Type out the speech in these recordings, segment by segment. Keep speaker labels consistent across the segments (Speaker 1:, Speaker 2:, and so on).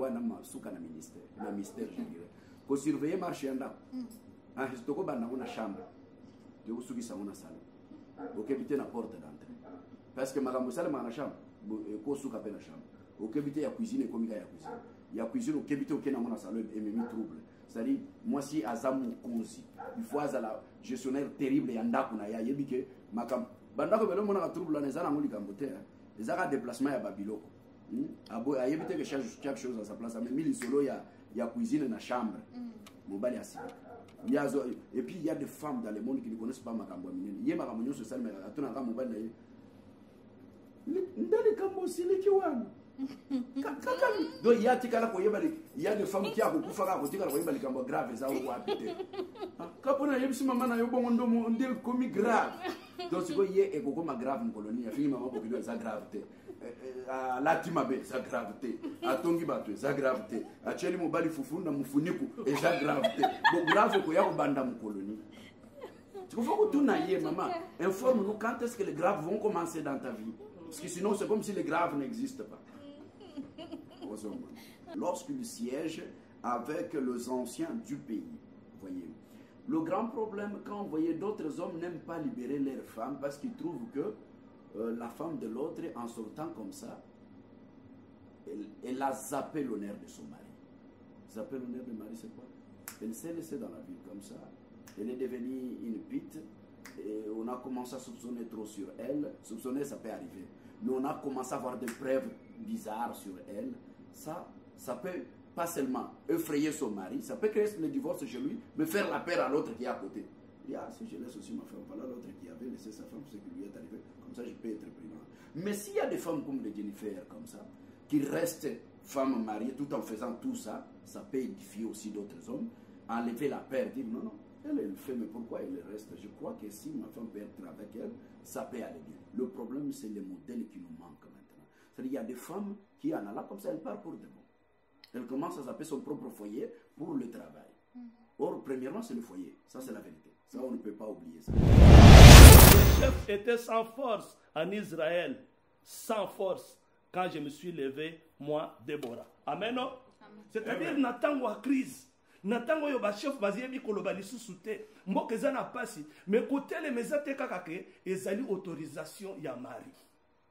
Speaker 1: wana masuka na ministère je dirais ko surveiller marché anda ah hitoko bana una chambre de usugisa una salle ok éviter na porte d'entrée parce que makambo sala na chambre ko suka pe na chambre ok éviter ya cuisine komika ya cuisine ok éviter ok na mona salle et même trouble c'est-à-dire moi si azamu konzi il faut azala gestionnaire terrible ya ndako na ya yebike makam bandako belo mona trouble na zana ngoli kambote ezaka déplacement ya babiloko abo ayebite que chaque chose à sa place mais mili solo ya cuisine na chambre mobali asika et puis il y a des femmes dans le monde qui ne connaissent pas makambo minene ye makambo nyoso sala mais atona ka mobali na ye ndali kambo siliki wana donc il y a tikala ko yebali il y a des femmes qui a beaucoup faka ko tikala ko yebali kambo grave za ko apite kapona yebisi mama na yo bongo ndomo ndel komi grave donc siko ye e ko ma grave colonie fini mama ko kido za gravité la timabe za gravité atongi bato za gravité acheli mobali fufu na mufuniku et za gravité bon grave ko ya ko banda mu colonie tu faut que tout naie maman informe-nous quand est-ce que les graves vont commencer dans ta vie parce que sinon c'est comme si les graves n'existent pas. Lorsqu'il siège avec les anciens du pays, voyez. Le grand problème quand vous voyez d'autres hommes n'aiment pas libérer leurs femmes parce qu'ils trouvent que la femme de l'autre, en sortant comme ça, elle a zappé l'honneur de son mari. Zapper l'honneur de mari, c'est quoi? Elle s'est laissée dans la vie comme ça. Elle est devenue une pite. Et on a commencé à soupçonner trop sur elle. Soupçonner, ça peut arriver. Mais on a commencé à avoir des preuves bizarres sur elle. Ça peut pas seulement effrayer son mari, ça peut créer le divorce chez lui, mais faire la paix à l'autre qui est à côté. Il dit, ah, si je laisse aussi ma femme, voilà l'autre qui avait laissé sa femme, ce qui lui est arrivé, comme ça je peux être prudent. Mais s'il y a des femmes comme les Jennifer, comme ça, qui restent femmes mariées tout en faisant tout ça, ça peut édifier aussi d'autres hommes, enlever la paix, dire non, non, elle le fait, mais pourquoi elle reste? Je crois que si ma femme peut être avec elle, ça peut aller bien. Le problème, c'est les modèles qui nous manquent maintenant. C'est-à-dire qu'il y a des femmes qui en allant comme ça, elles partent pour de bon. Elle commence à zapper son propre foyer pour le travail. Or, premièrement, c'est le foyer. Ça, c'est la vérité. Ça, on ne peut pas oublier ça.
Speaker 2: Le chef était sans force en Israël. Sans force. Quand je me suis levé, moi, Déborah. Amen, non? C'est-à-dire, Nathan a crise. Nathan yo ba chef baziyebi koloba lisusu te. Mboka eza na pasi. Mais côté les mezate kakake, ezali autorisation ya mari.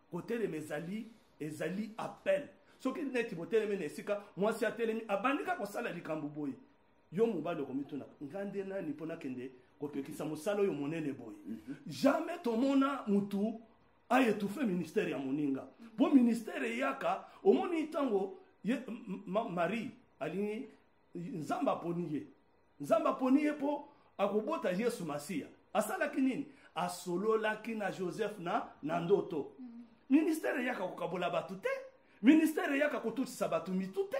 Speaker 2: Côté les mezali, ezali appel. Soki neti boteleme nesika mwasi atelemi abandika kosala likambo boy yo mobali komituna ngande nani pona kende kopekisa mosala yo monene boy jamais tomona mutu aye tufe ministère ya moninga po ministère yaka omoni tango Marie alini nzamba poniye po akobota Yesu Masia asala kinini asolola kina Joseph na ndoto ministère yaka kokabola batute ministère yaka kotutisa batu mitute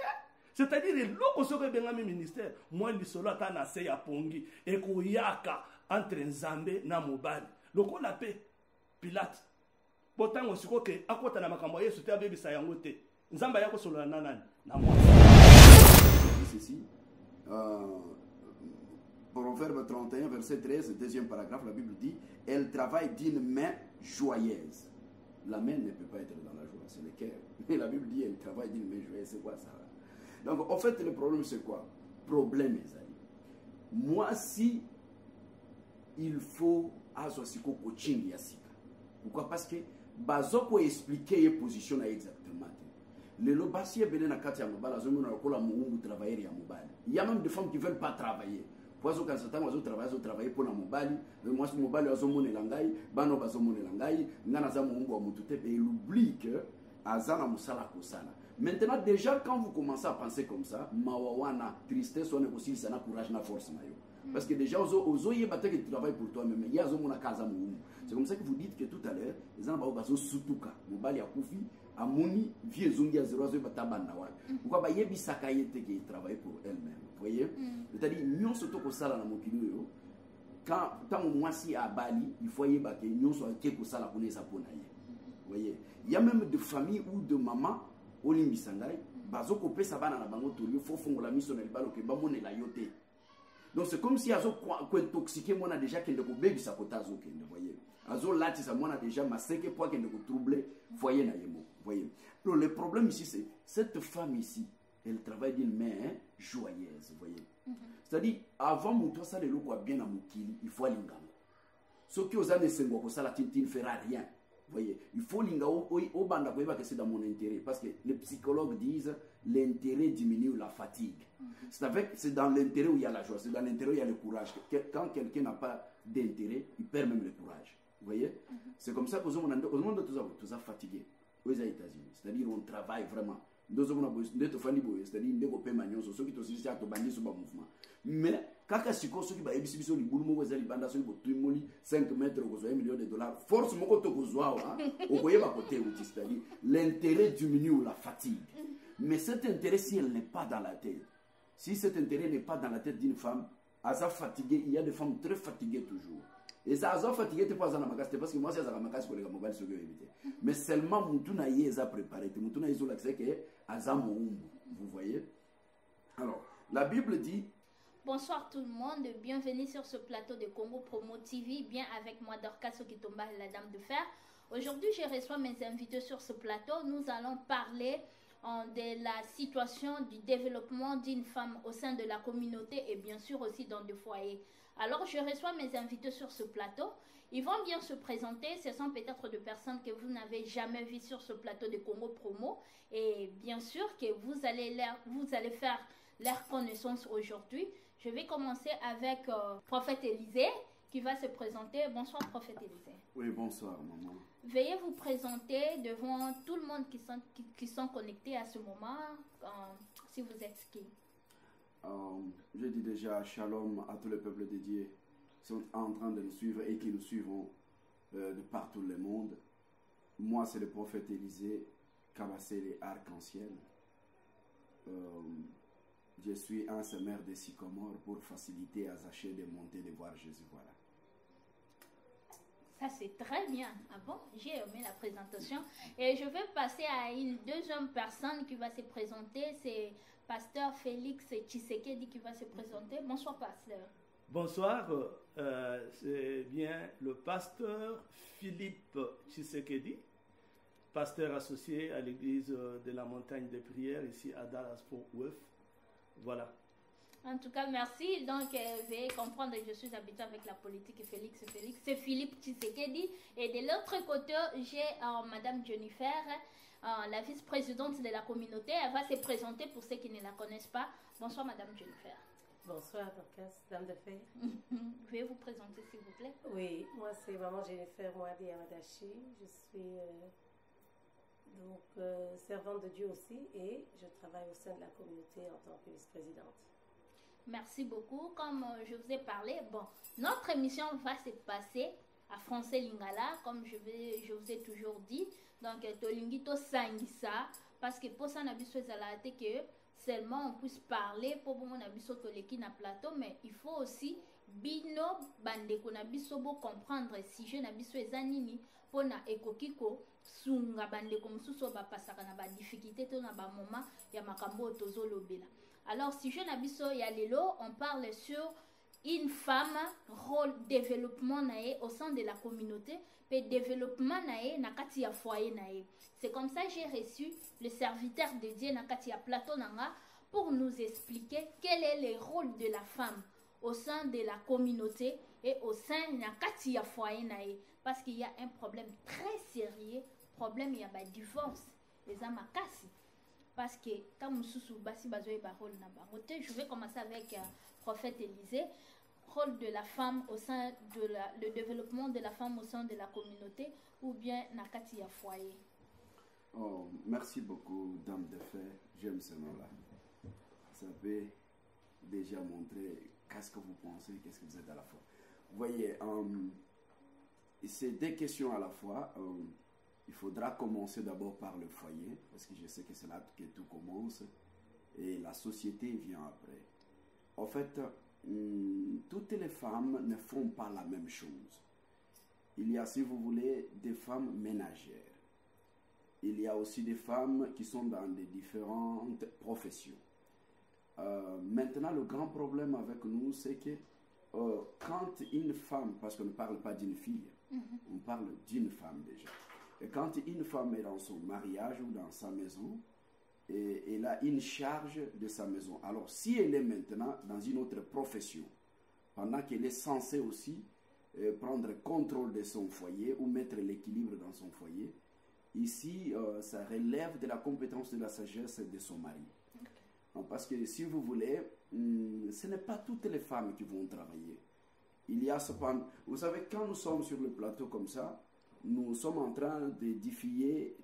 Speaker 2: c'est-à-dire loko soke bengami ministère moi lisolo ata na se ya pongi eko yaka entre nzambe na mobali loko la paix Pilate botango sikoke akota na makambo Yesu te abebisa yango te nzamba yako solo na nani na moi
Speaker 1: ceci Proverbe 31 verset 13 deuxième paragraphe la Bible dit elle travaille d'une main joyeuse. La main ne peut pas être dans la joie, c'est le cœur. Mais la Bible dit elle travaille d'une main joyeuse, c'est quoi ça? Donc en fait le problème c'est quoi? Problème mes amis. Moi si il faut azosiko coaching yasika. Pourquoi? Parce que bazoko expliquer les positions exactement. Le lobasi est béni na kati ya mobala zomo na kola muungu travailler ya mobali. Il y a même des femmes qui veulent pas travailler. Poizo quand Satan wazo travailler pour la mobali, moi ce mobali wazo monela ngai, bano bazo monela ngai, ngana za muungu wa mutu te, et il oublie que azana musala kosala. Maintenant déjà quand vous commencez à penser comme ça, mawawana tristesse on est aussi ça na courage na force na yo. Parce que déjà ozo yebate que tu travailles pour toi même, yazo mona kaza muungu. C'est comme ça que vous dites que tout à l'heure, les gens bazo sutuka, mobali ya kufi amoni vie zongi ya 0 batabanda wa. Pourquoi ba yebisaka yete qui travaille pour elle-même. Vous voyez? C'est-à-dire, nous sommes tous sala na mokili yo. Quand moi si à Bali, il faut y baquer nous sommes quelque sala pour les aponaye. Vous voyez? Il y a même des familles ou de maman au limbisangai, bazo kopé sa bana na bango torio faut fongola mission na balo ke ba monela yote. Donc c'est comme si azo ko intoxiqué mona déjà que ndeko baby sa potazo ke vous voyez? Azo lati sa mona déjà maseke pour que ndeko troubler foyer na yemo. Vous voyez? Donc le problème ici c'est cette femme ici elle travaille d'une main joyeuse, vous voyez. C'est-à-dire, avant mon toit, ça le loco bien à Moukili, il faut l'ingam. Ce qui aux années c'est ça la tinte ne fera rien. Vous voyez, il faut l'ingam au banda que c'est dans mon intérêt. Parce que les psychologues disent l'intérêt diminue la fatigue. C'est dans l'intérêt où il y a la joie, c'est dans l'intérêt où il y a le courage. Quand quelqu'un n'a pas d'intérêt, il perd même le courage. Vous voyez, c'est comme ça qu'au monde de tout ça fatigué aux États-Unis. C'est-à-dire on travaille vraiment. C'est-à-dire mais kaka siko soki ba ebisi biso libulu moko ezali banda soki botumoli 5 mètres ko $1 million, force moko to kozwa okoyeba côté outil, c'est-à-dire l'intérêt diminue la fatigue. Mais cet intérêt, si elle n'est pas dans la tête, si cet intérêt n'est pas dans la tête d'une femme, elle est fatiguée. Il y a des femmes très fatiguées toujours. Et ça, elle est fatiguée, c'est parce que moi, c'est ça makas pour les mobile sur le mais seulement Moutouna y est préparé. Moutouna y est l'accès que vous voyez. Alors, la Bible dit.
Speaker 3: Bonsoir tout le monde, bienvenue sur ce plateau de Congo Promo TV, bien avec moi Dorcas Okitomba, la dame de fer. Aujourd'hui, je reçois mes invités sur ce plateau. Nous allons parler de la situation du développement d'une femme au sein de la communauté et bien sûr aussi dans des foyers. Alors, je reçois mes invités sur ce plateau. Ils vont bien se présenter. Ce sont peut-être des personnes que vous n'avez jamais vues sur ce plateau de Congo Promo. Et bien sûr que vous allez faire leur connaissance aujourd'hui. Je vais commencer avec Prophète Élisée qui va se présenter. Bonsoir Prophète Élisée.
Speaker 1: Oui, bonsoir maman.
Speaker 3: Veuillez vous présenter devant tout le monde qui sont connectés à ce moment, si vous êtes qui.
Speaker 1: Je dis déjà shalom à tous les peuples de Dieu qui sont en train de nous suivre et qui nous suivront de partout le monde. Moi, c'est le prophète Élisée, Kabassé Arc-en-Ciel. Je suis un semeur de sycomore pour faciliter à Zachée de monter de voir Jésus. Voilà.
Speaker 3: Ça, c'est très bien. Ah bon? J'ai aimé la présentation. Et je vais passer à une deuxième personne qui va se présenter. C'est Pasteur Félix Tshisekedi qui va se présenter. Bonsoir, Pasteur.
Speaker 2: Bonsoir. C'est bien le Pasteur Philippe Tshisekedi, pasteur associé à l'église de la montagne de prière ici à Dallas-Fort-Worth. Voilà.
Speaker 3: En tout cas, merci. Donc, veuillez comprendre que je suis habituée avec la politique et Félix. C'est Philippe Tshisekedi. Et de l'autre côté, j'ai Madame Jennifer, la vice-présidente de la communauté. Elle va se présenter pour ceux qui ne la connaissent pas. Bonsoir, Madame Jennifer.
Speaker 4: Bonsoir, Dorcas, dame de fer.
Speaker 3: Veuillez vous présenter, s'il vous plaît.
Speaker 4: Oui, moi, c'est vraiment Jennifer Moadi Amadachi. Je suis servante de Dieu aussi et je travaille au sein de la communauté en tant que vice-présidente.
Speaker 3: Merci beaucoup. Comme je vous ai parlé, notre émission va se passer à Français Lingala, comme je vous ai toujours dit. Donc, Tolingito Sangisa, parce que pour ça, on a besoin que seulement on puisse parler pour qu'on a besoin de na plateau, mais il faut aussi bino bande qu'on a besoin de comprendre si je n'ai besoin zanini pour na ekokiko sunga bande comme sous ba pasaka na ba difficulté to na ba moment ya makambo tozolo bela. Alors, si je n'habite il y a l'élo, on parle sur une femme, rôle développement nae au sein de la communauté, et développement nae nakati ya foyer nae. C'est comme ça que j'ai reçu le serviteur de Dieu nakati ya plateau nanga pour nous expliquer quel est le rôle de la femme au sein de la communauté et au sein nakati ya foyer nae. Parce qu'il y a un problème très sérieux, il y a un divorce, les amakasi. Parce que je vais commencer avec Prophète Élisée, rôle de la femme au sein de le développement de la femme au sein de la communauté ou bien nakati ya foyer.
Speaker 1: Oh, merci beaucoup, dame de fer. J'aime ce nom-là. Ça peut déjà montrer qu'est-ce que vous pensez, qu'est-ce que vous êtes à la fois. Vous voyez, c'est deux questions à la fois. Il faudra commencer d'abord par le foyer, parce que je sais que c'est là que tout commence, et la société vient après. En fait, toutes les femmes ne font pas la même chose. Il y a, si vous voulez, des femmes ménagères. Il y a aussi des femmes qui sont dans des différentes professions. Maintenant, le grand problème avec nous, c'est que quand une femme, parce qu'on ne parle pas d'une fille, on parle d'une femme déjà. Et quand une femme est dans son mariage ou dans sa maison, elle a une charge de sa maison. Alors, si elle est maintenant dans une autre profession, pendant qu'elle est censée aussi prendre contrôle de son foyer ou mettre l'équilibre dans son foyer, ici, ça relève de la compétence de la sagesse de son mari. Okay. Parce que si vous voulez, ce n'est pas toutes les femmes qui vont travailler. Il y a cependant, vous savez, quand nous sommes sur le plateau comme ça, nous sommes en train d'édifier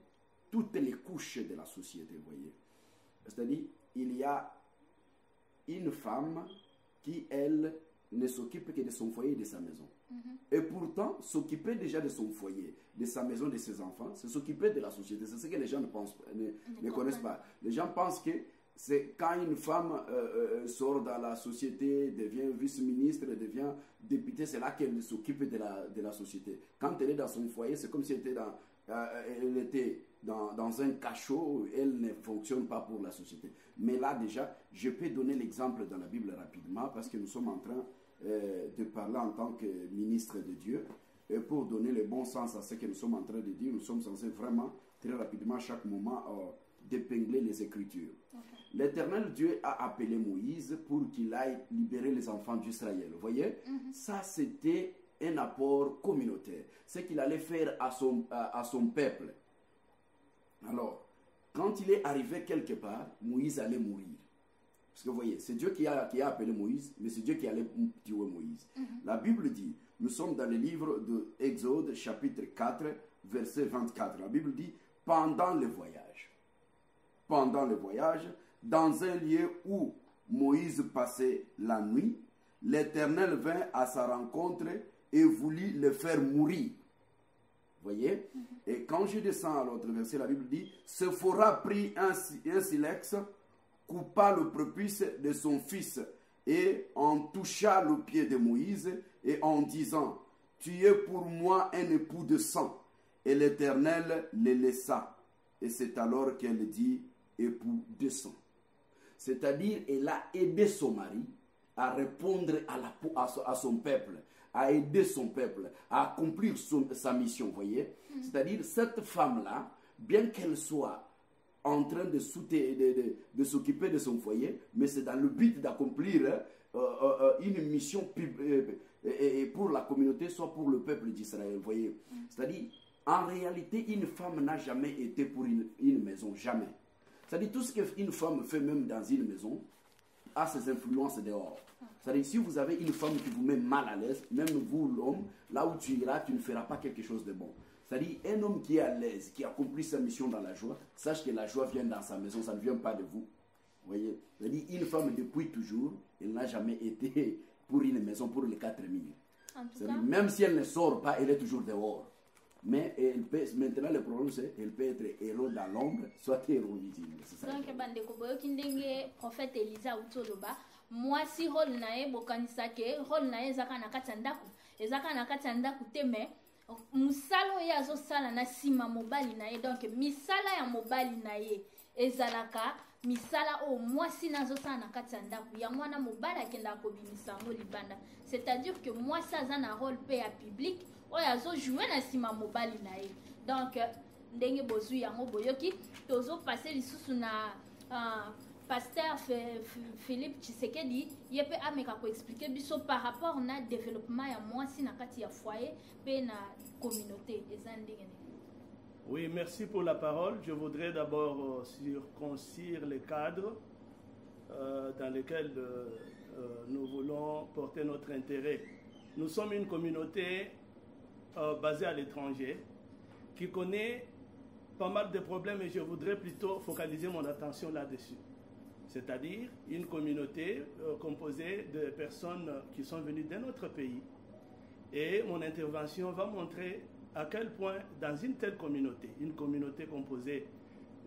Speaker 1: toutes les couches de la société, vous voyez. C'est-à-dire, il y a une femme qui, elle, ne s'occupe que de son foyer et de sa maison. Et pourtant, s'occuper déjà de son foyer, de sa maison, de ses enfants, c'est s'occuper de la société. C'est ce que les gens ne connaissent pas. Les gens pensent que c'est quand une femme sort dans la société, devient vice-ministre, devient députée, c'est là qu'elle s'occupe de la société. Quand elle est dans son foyer, c'est comme si elle était dans un cachot, elle ne fonctionne pas pour la société. Mais là déjà, je peux donner l'exemple dans la Bible rapidement, parce que nous sommes en train de parler en tant que ministre de Dieu, et pour donner le bon sens à ce que nous sommes en train de dire, nous sommes censés vraiment, très rapidement, à chaque moment, d'épingler les Écritures. Okay. L'Éternel Dieu a appelé Moïse pour qu'il aille libérer les enfants d'Israël. Vous voyez, ça c'était un apport communautaire. C'est qu'il allait faire à son peuple. Alors, quand il est arrivé quelque part, Moïse allait mourir. Parce que vous voyez, c'est Dieu qui a appelé Moïse, mais c'est Dieu qui allait tuer Moïse. La Bible dit, nous sommes dans le livre de Exode, chapitre 4, verset 24. La Bible dit, pendant le voyage, dans un lieu où Moïse passait la nuit, l'Éternel vint à sa rencontre et voulut le faire mourir. Vous voyez? Et quand je descends à l'autre verset, la Bible dit, Séphora prit un silex, coupa le prépuce de son fils et en toucha le pied de Moïse et en disant, tu es pour moi un époux de sang. Et l'Éternel le laissa. Et c'est alors qu'elle dit, époux de sang. C'est-à-dire, elle a aidé son mari à répondre à son peuple, à aider son peuple, à accomplir sa mission, vous voyez. C'est-à-dire, cette femme-là, bien qu'elle soit en train de s'occuper de son foyer, mais c'est dans le but d'accomplir une mission pour la communauté, soit pour le peuple d'Israël, vous voyez. C'est-à-dire, en réalité, une femme n'a jamais été pour une maison, jamais. C'est-à-dire, tout ce qu'une femme fait même dans une maison a ses influences dehors. C'est-à-dire, si vous avez une femme qui vous met mal à l'aise, même vous, l'homme, là où tu iras, tu ne feras pas quelque chose de bon. C'est-à-dire, un homme qui est à l'aise, qui accomplit sa mission dans la joie, sache que la joie vient dans sa maison, ça ne vient pas de vous. Vous voyez? C'est-à-dire, une femme, depuis toujours, elle n'a jamais été pour une maison, pour les quatre murs. Même si elle ne sort pas, elle est toujours dehors. Mais elle peut, maintenant, le problème, c'est qu'elle peut être héros dans l'ombre, soit héros visible.
Speaker 3: Donc, bandeko boyoki ndenge prophète Elisa utoloba, moi si rôle nae bokanisa ke rôle nae ezaka na kati ya ndako, ezaka na kati ya ndako te mais musala oyo azosala na nsima mobali na ye, donc misala ya mobali na ye ezalaka misala oyo mwasi nazosala na kati ya ndako ya mwana mobali akendaka kobimisa yango libanda. C'est-à-dire que mwasi aza na rôle mpe ya public oyo azojoue na nsima mobali na ye. Donc ndenge bozwi yango boyoki tozopase lisusu na pasteur Philippe Tshisekedi ye mpe ameka koexplike biso par rapport na développement ya mwasi na kati ya foyer mpe na communauté eza ndenge nini.
Speaker 2: Oui, merci pour la parole. Je voudrais d'abord circoncire les cadres dans lesquels nous voulons porter notre intérêt. Nous sommes une communauté basée à l'étranger qui connaît pas mal de problèmes et je voudrais plutôt focaliser mon attention là-dessus. C'est-à-dire une communauté composée de personnes qui sont venues d'un autre pays. Et mon intervention va montrer à quel point dans une telle communauté, une communauté composée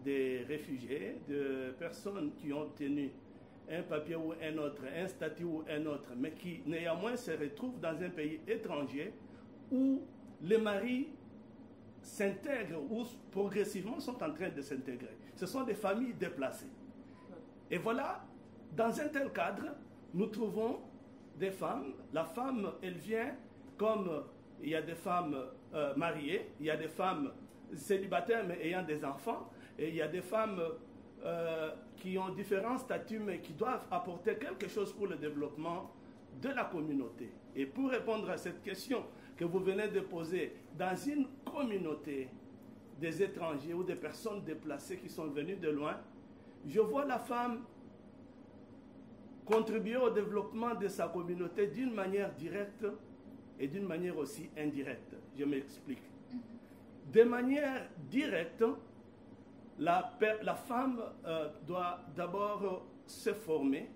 Speaker 2: de réfugiés, de personnes qui ont obtenu un papier ou un autre, un statut ou un autre, mais qui néanmoins se retrouvent dans un pays étranger où les maris s'intègrent ou progressivement sont en train de s'intégrer. Ce sont des familles déplacées. Et voilà, dans un tel cadre, nous trouvons des femmes. La femme, elle vient comme il y a des femmes mariées, il y a des femmes célibataires mais ayant des enfants, et il y a des femmes qui ont différents statuts, mais qui doivent apporter quelque chose pour le développement de la communauté. Et pour répondre à cette question que vous venez de poser, dans une communauté des étrangers ou des personnes déplacées qui sont venues de loin, je vois la femme contribuer au développement de sa communauté d'une manière directe et d'une manière aussi indirecte. Je m'explique. De manière directe, la femme doit d'abord se former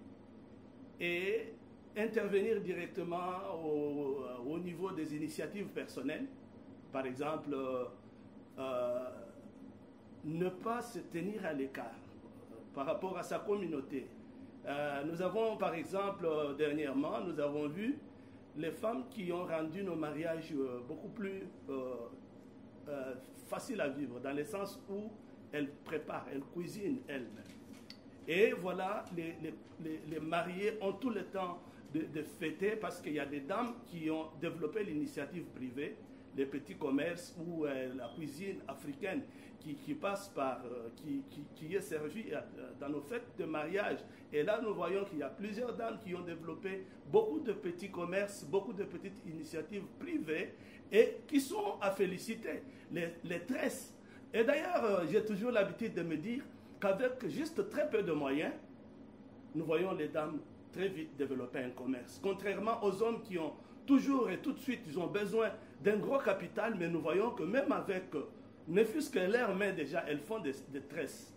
Speaker 2: et intervenir directement au niveau des initiatives personnelles. Par exemple, ne pas se tenir à l'écart par rapport à sa communauté. Nous avons, par exemple, dernièrement, nous avons vu les femmes qui ont rendu nos mariages beaucoup plus faciles à vivre, dans le sens où elles préparent, elles cuisinent elles-mêmes. Et voilà, les mariés ont tout le temps de fêter, parce qu'il y a des dames qui ont développé l'initiative privée, les petits commerces ou la cuisine africaine qui passe par, qui est servie dans nos fêtes de mariage. Et là, nous voyons qu'il y a plusieurs dames qui ont développé beaucoup de petits commerces, beaucoup de petites initiatives privées et qui sont à féliciter, les tresses. Et d'ailleurs, j'ai toujours l'habitude de me dire qu'avec juste très peu de moyens, nous voyons les dames très vite développer un commerce. Contrairement aux hommes qui ont toujours et tout de suite, ils ont besoin d'un gros capital, mais nous voyons que même avec, ne fût-ce que leurs mains déjà, elles font des tresses.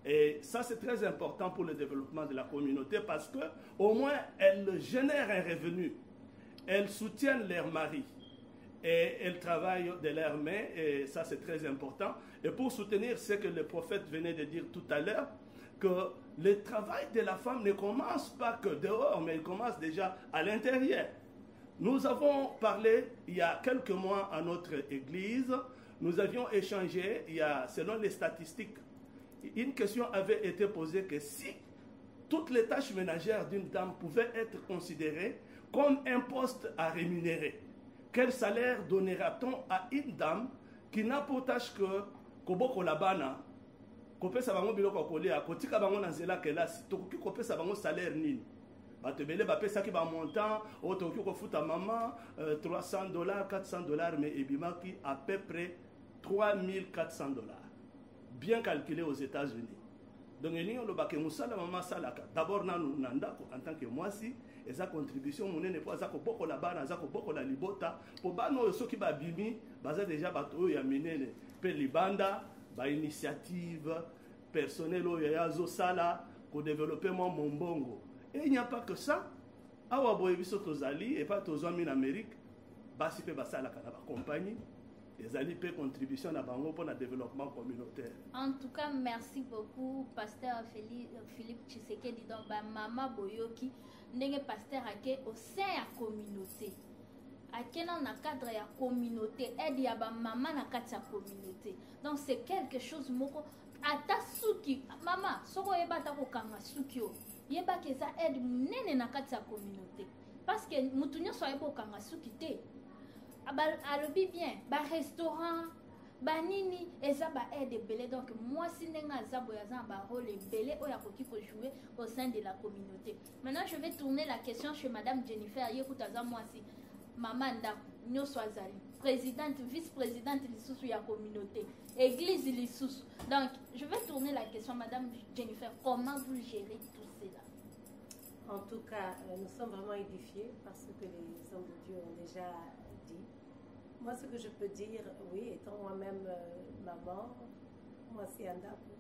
Speaker 2: Et ça, c'est très important pour le développement de la communauté parce que au moins, elles génèrent un revenu. Elles soutiennent leur mari. Et elles travaillent de leurs mains, et ça, c'est très important. Et pour soutenir ce que le prophète venait de dire tout à l'heure, que le travail de la femme ne commence pas que dehors, mais il commence déjà à l'intérieur. Nous avons parlé il y a quelques mois à notre église, nous avions échangé, selon les statistiques, une question avait été posée que si toutes les tâches ménagères d'une dame pouvaient être considérées comme un poste à rémunérer, quel salaire donnera-t-on à une dame qui n'a pour tâche que koboko labana, kopesa bango biloko kolia, kotika bango na nzela kelasi, tokoki kopesa bango salaire nini? Batebele bapesaki ba montant, otoki kofuta maman $300, $400, mais ebimaki à peu près $3,400. Bien calculé aux États-Unis. Donc, nous avons d'abord en tant que moi, si, et sa contribution, mon n'est pas beaucoup là-bas, beaucoup la libota, pour bano ceux qui babimi, basé déjà bateau, y a mené le libanda, ba initiative personnelle, yazo sala, pour développer mon bongo. Et il n'y a pas que ça. Awa boyebiso tozali, et pas tozoami en Amérique, basi pe basala kana ba compagnie. Les alliés paient contribution à Bango pour le développement communautaire.
Speaker 3: En tout cas, merci beaucoup, Pasteur Philippe Tshisekedi. Donc, Maman Boyoki, n'est pasteur au sein de la communauté. Dans le cadre de la communauté, aide à maman dans la communauté. Donc, c'est quelque chose moko. Atasuki, maman, soko eba ta ko kanga suki o. Yeba ke ça aide nene na kati ya communauté. Parce que mutunyo so eba kanga suki te. Alobi bien, ba restaurant, ba nini, eza ba aide belé. Donc moi si nenga zabo ya zan ba rôle belé o ya koki ko jouer au sein de la communauté. Maintenant je vais tourner la question chez madame Jennifer Yekuta za moi si maman nda nyoso azali, présidente, vice-présidente lisusu ya communauté, église lisusu. Donc je vais tourner la question madame Jennifer, comment vous gérez tout cela?
Speaker 4: En tout cas, nous sommes vraiment édifiés parce que les hommes de Dieu ont déjà dit. Moi, ce que je peux dire, oui, étant moi-même maman, moi c'est Andako.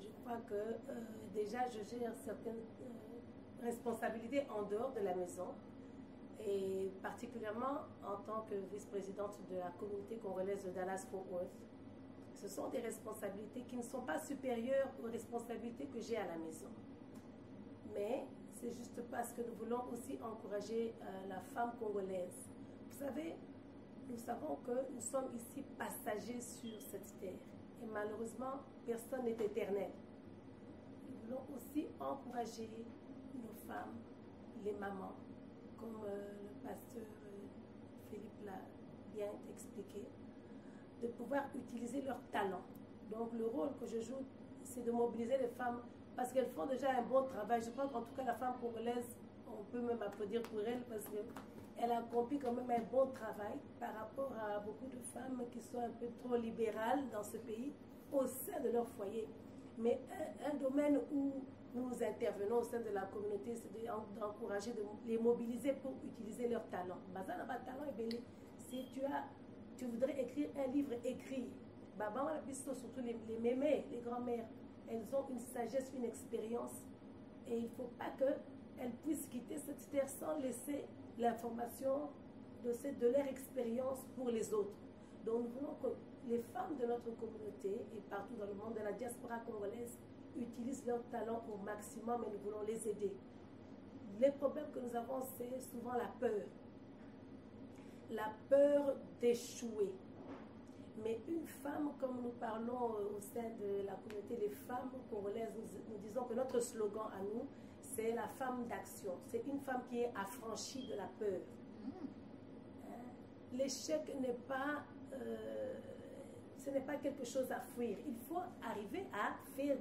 Speaker 4: Je crois que déjà je gère certaines responsabilités en dehors de la maison et particulièrement en tant que vice-présidente de la communauté congolaise de Dallas-Fort Worth. Ce sont des responsabilités qui ne sont pas supérieures aux responsabilités que j'ai à la maison. Mais c'est juste parce que nous voulons aussi encourager la femme congolaise. Vous savez, nous savons que nous sommes ici passagers sur cette terre. Et malheureusement, personne n'est éternel. Nous voulons aussi encourager nos femmes, les mamans, comme le pasteur Philippe l'a bien expliqué, de pouvoir utiliser leur talent. Donc le rôle que je joue, c'est de mobiliser les femmes parce qu'elles font déjà un bon travail. Je pense qu'en tout cas, la femme congolaise, on peut même applaudir pour elle parce qu'elle a accompli quand même un bon travail par rapport à beaucoup de femmes qui sont un peu trop libérales dans ce pays au sein de leur foyer. Mais un domaine où nous intervenons au sein de la communauté, c'est d'encourager, de les mobiliser pour utiliser leurs talents. Si tu voudrais écrire un livre écrit, surtout les mémés, les grands-mères, elles ont une sagesse, une expérience. Et il ne faut pas qu'elles puissent quitter cette terre sans laisser l'information de leur expérience pour les autres. Donc nous voulons que les femmes de notre communauté et partout dans le monde de la diaspora congolaise utilisent leur talent au maximum et nous voulons les aider. Les problèmes que nous avons, c'est souvent la peur. La peur d'échouer. Mais une femme, comme nous parlons au sein de la communauté, les femmes congolaises, nous disons que notre slogan à nous, c'est la femme d'action. C'est une femme qui est affranchie de la peur. L'échec n'est pas... ce n'est pas quelque chose à fuir. Il faut arriver à faire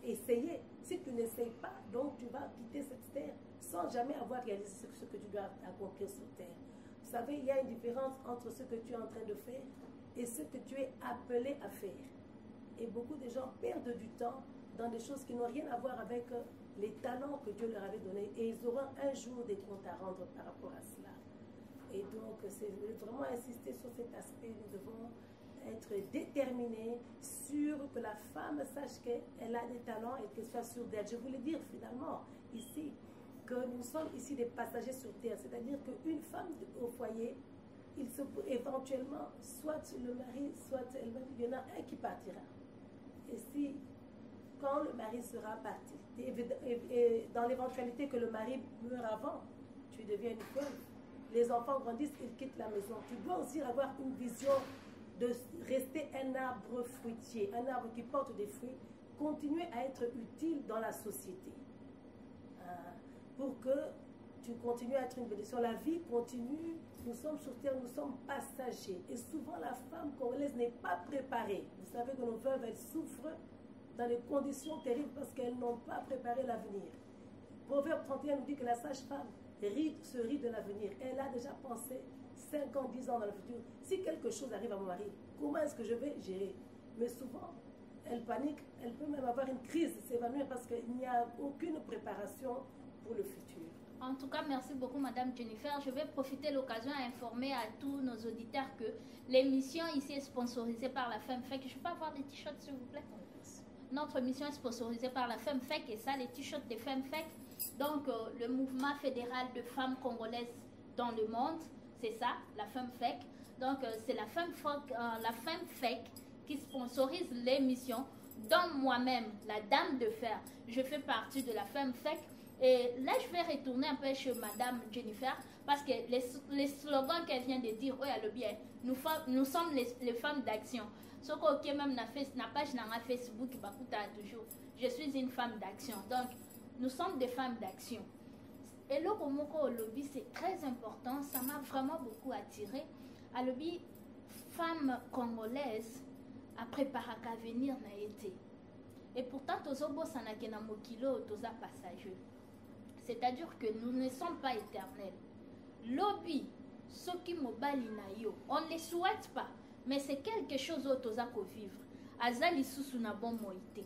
Speaker 4: essayer. Si tu n'essayes pas, donc tu vas quitter cette terre sans jamais avoir réalisé ce que tu dois accomplir sur terre. Vous savez, il y a une différence entre ce que tu es en train de faire et ce que tu es appelé à faire. Et beaucoup de gens perdent du temps dans des choses qui n'ont rien à voir avec les talents que Dieu leur avait donnés. Et ils auront un jour des comptes à rendre par rapport à cela. Et donc, c'est vraiment insister sur cet aspect. Nous devons être déterminés, sûrs que la femme sache qu'elle a des talents et qu'elle soit sûre d'elle. Je voulais dire finalement ici que nous sommes ici des passagers sur terre, c'est-à-dire qu'une femme au foyer, il se peut éventuellement, soit le mari, soit elle-même, il y en a un qui partira. Et si, quand le mari sera parti, et dans l'éventualité que le mari meure avant, tu deviens une femme, les enfants grandissent, ils quittent la maison. Tu dois aussi avoir une vision de rester un arbre fruitier, un arbre qui porte des fruits, continuer à être utile dans la société. Pour que tu continues à être une bénédiction. La vie continue, nous sommes sur terre, nous sommes passagers. Et souvent, la femme congolaise n'est pas préparée. Vous savez que nos veuves, elles souffrent dans des conditions terribles parce qu'elles n'ont pas préparé l'avenir. Proverbe 31 nous dit que la sage-femme se rit de l'avenir. Elle a déjà pensé 5 ans, 10 ans dans le futur. Si quelque chose arrive à mon mari, comment est-ce que je vais gérer? Mais souvent, elle panique, elle peut même avoir une crise, s'évanouir parce qu'il n'y a aucune préparation pour le futur.
Speaker 3: En tout cas, merci beaucoup, Madame Jennifer. Je vais profiter de l'occasion à informer à tous nos auditeurs que l'émission ici est sponsorisée par la FemFEC. Je peux avoir des t-shirts, s'il vous plaît? Notre émission est sponsorisée par la FemFEC et ça, les t-shirts des FemFEC. Donc, le mouvement fédéral de femmes congolaises dans le monde, c'est ça, la FemFEC. Donc, c'est la FemFEC qui sponsorise l'émission, dont moi-même, la Dame de Fer, je fais partie de la FemFEC. Et là, je vais retourner un peu chez Madame Jennifer, parce que les slogans qu'elle vient de dire, oui, elle bien, nous sommes les femmes d'action. Ce qui même na page na Facebook, toujours, je suis une femme d'action. Donc, nous sommes des femmes d'action. Et le Komoko au lobby, c'est très important, ça m'a vraiment beaucoup attiré. À lobby, femme congolaise, a préparé qu'à venir na été. Et pourtant, tozobo sanake na mokilo, toza passagers. C'est-à-dire que nous ne sommes pas éternels. Lobby, ce qui mobali na yo, on ne les souhaite pas, mais c'est quelque chose autre à vivre. Azali susu na bon moïté.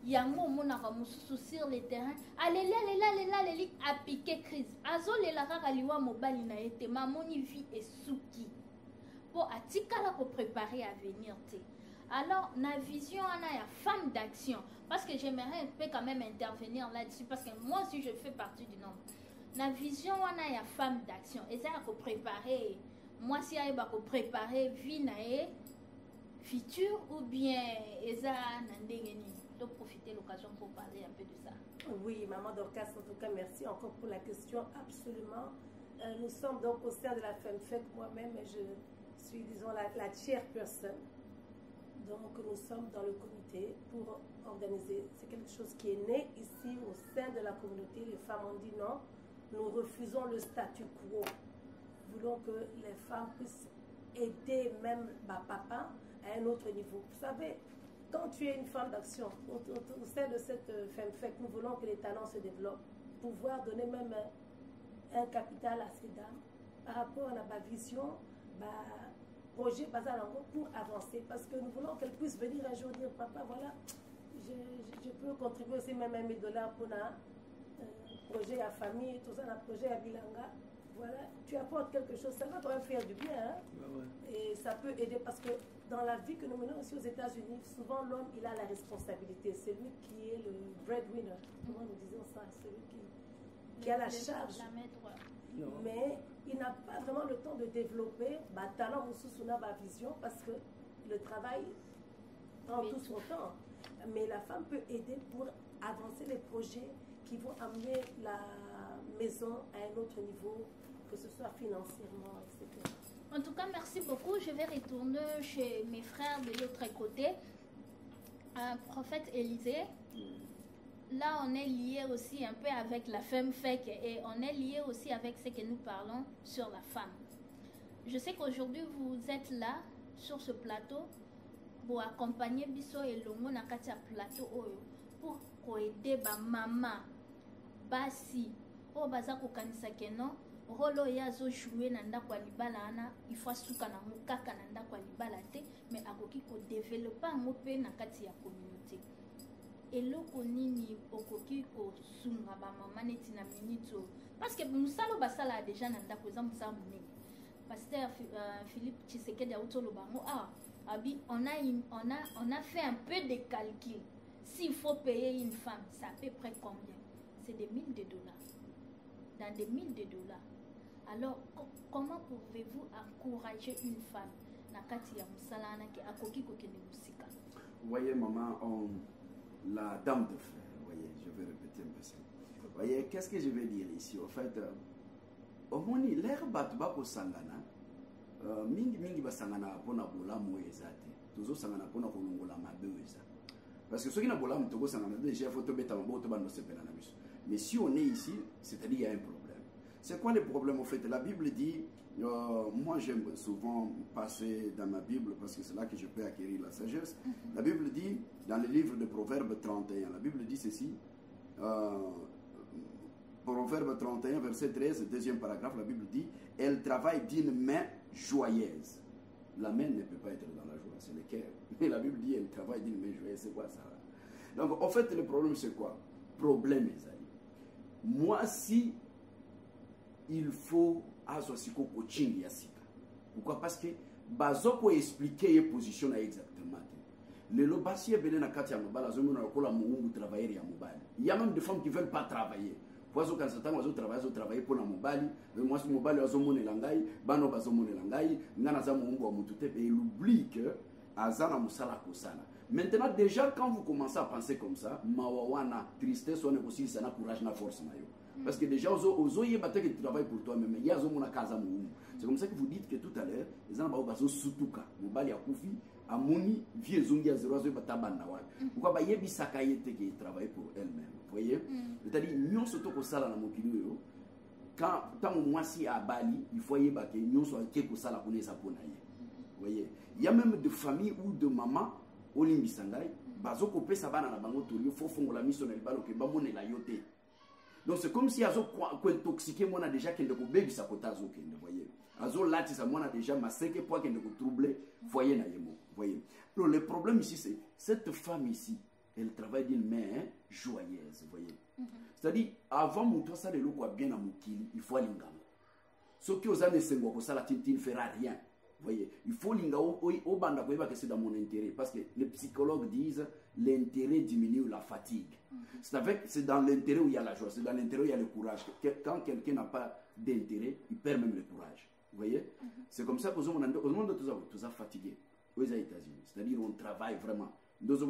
Speaker 3: Yango monaka mususu sur le terrain. Allez, a piqué crise. Azole la raraliwa mobali na ete, mamoni vie et souki. Pour atikala pour préparer à venir te. Alors, na vision on a femme d'action. Parce que j'aimerais un peu quand même intervenir là-dessus. Parce que moi aussi, je fais partie du nombre. Na vision on a femme d'action. Et ça, il faut préparer. Moi, si il faut préparer vie na futur ou bien ça nandengeni. Donc, profiter de l'occasion pour parler un peu de ça.
Speaker 4: Oui, Maman Dorcas, en tout cas, merci encore pour la question. Absolument. Nous sommes donc au sein de la FemFEC. Moi-même, je suis, disons, la chairperson. Donc, nous sommes dans le comité pour organiser. C'est quelque chose qui est né ici au sein de la communauté. Les femmes ont dit non, nous refusons le statu quo. Nous voulons que les femmes puissent aider même papa à un autre niveau. Vous savez, quand tu es une femme d'action, au sein de cette FemFEC, nous voulons que les talents se développent, pouvoir donner même un capital à ces dames par rapport à la vision, projet Bazalango pour avancer. Parce que nous voulons qu'elles puissent venir un jour dire, papa, voilà, je peux contribuer aussi même $1 000 pour un projet à famille, tout ça, un projet à Bilanga. Voilà, tu apportes quelque chose, ça va quand même faire du bien. Hein? Ouais. Et ça peut aider parce que dans la vie que nous menons aussi aux États-Unis, souvent l'homme, il a la responsabilité. C'est lui qui est le breadwinner. Comment nous disons ça? Celui qui a la charge. Mais il n'a pas vraiment le temps de développer talent ou sous vision parce que le travail prend tout son temps. Mais la femme peut aider pour avancer les projets qui vont amener la maison à un autre niveau, que ce soit financièrement, etc.
Speaker 3: En tout cas, merci beaucoup. Je vais retourner chez mes frères de l'autre côté. Prophète Élisée, là on est lié aussi un peu avec la FemFEC et on est lié aussi avec ce que nous parlons sur la femme. Je sais qu'aujourd'hui vous êtes là sur ce plateau pour accompagner Biso et Longo na katia plateau pour aider ba maman basi o baza ko kanisa keno rolo yazo jouer na ndako libala ana il faut suka na mukaka na ndako libala te mais akoki ko développer ngo pe na kati ya communauté eloko nini okoki ko sunga ba mama neti na minito parce que musalo basala déjà na ndako za musalo munene pasteur Philippe Tshisekedi Autolo bango abi on a fait un peu de calcul. S'il faut payer une femme, c'est à peu près combien? C'est des $1000. Dans des $1000. Alors, comment pouvez-vous encourager une femme?
Speaker 1: Vous voyez, maman, la dame de fer, vous voyez, je vais répéter un peu ça. Vous voyez, qu'est-ce que je vais dire ici? En fait, au moins, l'air batba ko sangana, mingi basangana pona bola moezate. Toujours sangana pona kolongola mabeuza. Parce que ceux qui n'ont pas de temps, déjà, il faut te mettre en mode. Mais si on est ici, c'est-à-dire qu'il y a un problème. C'est quoi le problème au fait? La Bible dit, moi j'aime souvent passer dans ma Bible parce que c'est là que je peux acquérir la sagesse. La Bible dit, dans le livre de Proverbes 31, la Bible dit ceci, Proverbes 31, verset 13, deuxième paragraphe, la Bible dit, elle travaille d'une main joyeuse. La main ne peut pas être dans la joie, c'est le cœur. Mais la Bible dit, elle travaille d'une main joyeuse, c'est quoi ça? Donc, en fait, le problème, c'est quoi? Problème, mes amis. Moi, si il faut associer au coaching, pourquoi? Parce que bazo peut expliquer les positions exactement. Le lobasier bene na kati ya mobala zomo na kola muungu travailler ya mobali. Il y a même des femmes qui veulent pas travailler. Poiso quand certains ozo travailler pour la mobali, moi si mobali ozo monela ngai, bano bazo monela ngai, ngana za muungu wa mutu te et il oublie que azana musala kosala. Maintenant déjà quand vous commencez à penser comme ça, mawawana tristesse on est aussi ça na courage na force na yo. Parce que déjà ozo yebate que tu travailles pour toi même, ya zo mona kaza muungu. C'est comme ça que vous dites que tout à l'heure, les gens ba bazo sutuka, mobali ya kufi amoni vie zongi ya zero zo batabana wa. Pourquoi ba yebisaka yete qui travaille pour elle-même. Vous voyez? C'est-à-dire nyon soto ko sala na mokili yo. Quand tant moi si à Bali, il faut yebake nyon so ke ko sala pour ça pona ye. Vous voyez? Il y a même de familles ou de mamans au limbisangai, bazo ko pesa bana na bango to yo fo fongola mission na libalo ke ba monela yote. Donc c'est comme si azo ko intoxiqué moi déjà que ndeko baby sa kota zo kende, voyez. Azo lati sa moi déjà maseke pour que ndeko troubler foyer na yemo, voyez. Donc le problème ici c'est cette femme ici, elle travaille d'une main joyeuse, voyez. C'est-à-dire avant mon toi ça le loko bien à mukili, il faut alinga. Ce qui aux années sengo ko sala tintin fera rien. Voyez, il faut linga au banda ko que c'est dans mon intérêt parce que les psychologues disent l'intérêt diminue la fatigue. C'est dans l'intérêt où il y a la joie, c'est dans l'intérêt où il y a le courage. Quand quelqu'un n'a pas d'intérêt, il perd même le courage. Vous voyez? C'est comme ça que au monde tout ça fatigué aux États-Unis. C'est-à-dire on travaille vraiment. C'est-à-dire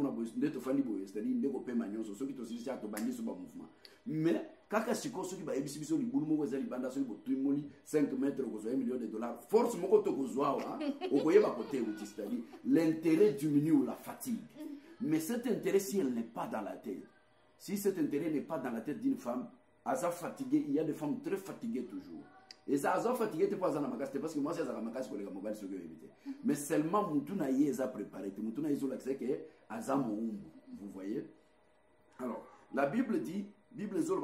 Speaker 1: on peut manier ceux qui aussi à bandi sur mouvement. Mais quand ceux qui ba ebisi biso libulu moko za libanda so bo tuimoli 5 mètres ko $1 million, force moko to ko zwa wa o koyeba côté outil, c'est-à-dire l'intérêt diminue la fatigue. Mais cet intérêt si elle n'est pas dans la tête, si cet intérêt n'est pas dans la tête d'une femme, à sa fatiguée, il y a des femmes très fatiguées toujours. Et ça a fatigué te pas parce que moi c'est ça makas pour les mobile sur mais seulement mutuna yeza préparé mutuna yezo l'accès que azamo vous voyez. Alors la Bible dit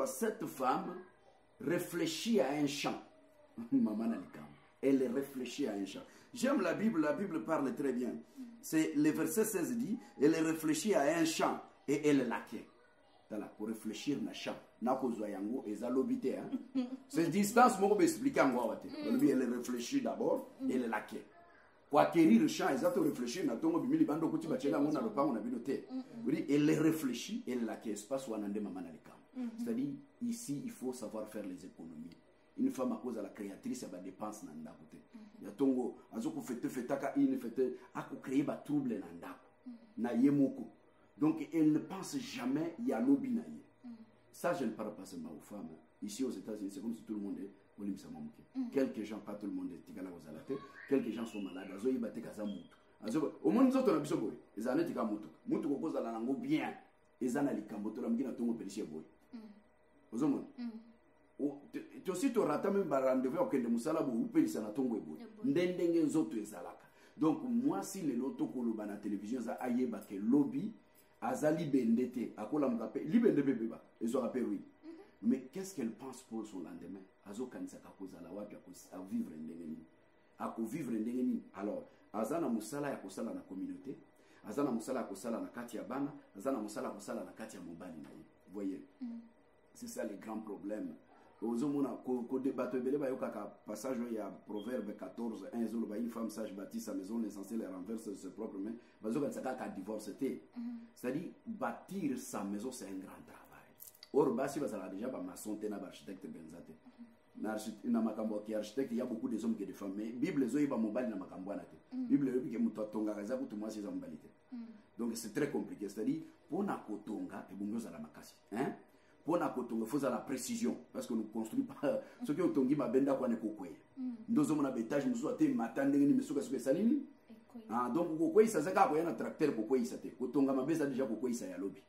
Speaker 1: cette femme réfléchit à un chant. Maman Nalikam, elle réfléchit à un chant. J'aime la Bible parle très bien. C'est le verset 16 dit, elle réfléchit à un chant et elle laquait. Pour réfléchir na chant. Na kozwa yango ezalobité hein. C'est distance moko expliquer ngo wate. Elle réfléchit d'abord et elle laquait. Pour acquérir le chant, exactement réfléchir na tongo bimili bando kuti bachela ngona lopango na binote. Oui, elle réfléchit et elle laquait espace wanande Maman Nalikam. C'est-à-dire ici il faut savoir faire les économies. Une femme à cause de la créatrice elle va dépenser dans la côté. Ya tongo azoko fetaka une fete a créer ba trouble dans ndako. Na yemoko. Donc elle ne pense jamais il y a lobby na ye. Ça je ne parle pas seulement aux femmes. Ici aux États-Unis c'est comme si tout le monde est olimisa mamuke. Quelques gens pas tout le monde est tigala ozalate. Quelques gens sont malades. Azo yibate kaza mutu. Azo au monde zoto na biso boy. Ezana tika mutu. Mutu ko kozala nango bien. Ezana likambo to la mgina tongo pelishie boy. Ozomona. Tu aussi tu rates même rendez-vous au kende musala bo upelisa na tongo ebo ndenge nzoto ezalaka. Donc moi si le loto koloba na télévision za ayeba ke lobby azali bendete akola mkape libende bebe ba ezo rappel oui. Mais qu'est-ce qu'elle pense pour son lendemain? Azo kanisa ka kozala wapi à vivre ndenge ni. Ako vivre ndenge ni. Alors azana musala ya kosala na communauté, azana musala ya kosala na kati ya bana, azana musala ya kosala na kati ya mobali na ye. Vous voyez? C'est ça le grand problème. Ozomona ko débattre belé ba yoka passage il y a proverbe 14 1 zolo ba une femme sage bâtit sa maison l'essentiel elle renverse ses propres mains bazoka tsaka ka divorce té. C'est-à-dire bâtir sa maison c'est un grand travail. Or basi bazala déjà ba maçon té na architecte benzate. Na makambo ki architecte il y a beaucoup de hommes que de femmes mais Bible zo yiba mobali na makambo na té. Bible yobi ke muto tonga kaza kutu mwasi za mbalite. Donc c'est très compliqué, c'est-à-dire pour na kotonga e bungo za la makasi, hein? Pour na kotonga faut la précision parce que nous construit pas ce que otongi mabenda kwa ne kokwe. Ndozo mona betage muso ate matande ni misuka suka salini. Ah donc kokwe ça zaka ko yana tracteur kokwe ça te. Kotonga mabeza déjà kokwe ça ya lobby.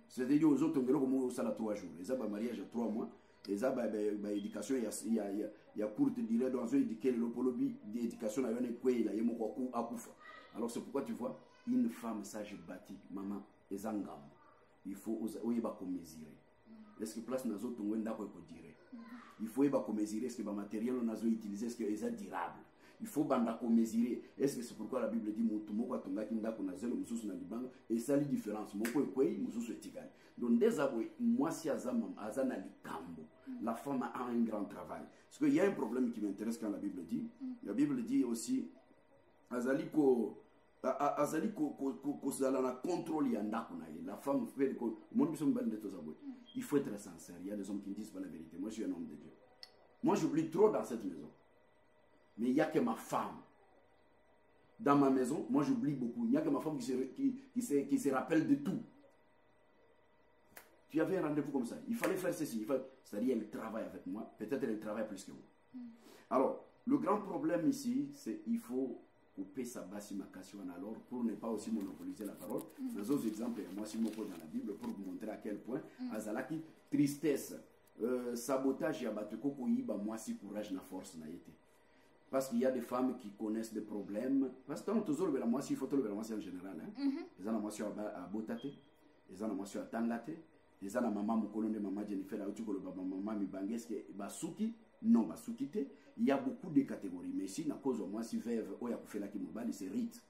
Speaker 1: C'est-à-dire aux autres ngelo ko sala 3 jours. Eza ba mariage 3 mois. Eza ba éducation ya courte durée dans un éduquer le lobby d'éducation na yone kwe la yemo ko akufa. Alors c'est pourquoi tu vois une femme sage bâtie maman ezangam. Il faut oyiba ko mesurer. Est-ce que place nazo tongwenda ko dire il faut yeba ko mesurer est-ce que ba matériel nazo utiliser est-ce que est durable. Il faut banda ko mesurer. Est-ce que c'est pourquoi la Bible dit mutu moko tongaki ndako na zelo mususu na libanga et ça li différence moko ekwei mususu etikali. Donc des aboy moi si azama azana likambo. La femme a un grand travail. Parce qu'il y a un problème qui m'intéresse quand la Bible dit. La Bible dit aussi azali ko contrôle la femme fait il faut être sincère. Il y a des hommes qui ne disent pas la vérité. Moi je suis un homme de Dieu. Moi j'oublie trop dans cette maison. Mais il n'y a que ma femme. Dans ma maison, moi j'oublie beaucoup. Il n'y a que ma femme qui se rappelle de tout. Tu avais un rendez-vous comme ça. Il fallait faire ceci. C'est-à-dire elle travaille avec moi. Peut-être elle travaille plus que moi. Alors, le grand problème ici, c'est qu'il faut couper sa basse imacation alors pour ne pas aussi monopoliser la parole. Dans d'autres exemples, moi si je dans la Bible pour vous montrer à quel point azalaki tristesse, sabotage et abateko koyiba moi si courage na force na été. Parce qu'il y a des femmes qui connaissent des problèmes. Parce que toujours le moi si il faut le moi en général hein. Les ana moi sur à botate, les ana moi sur à tangate, les ana maman mukolo de maman Jennifer la utuko le maman mi bangeske basuki. Non, basukite, il y a beaucoup de catégories. Mais ici, na cause moi si veuve oya kufela ki mobali c'est Rite.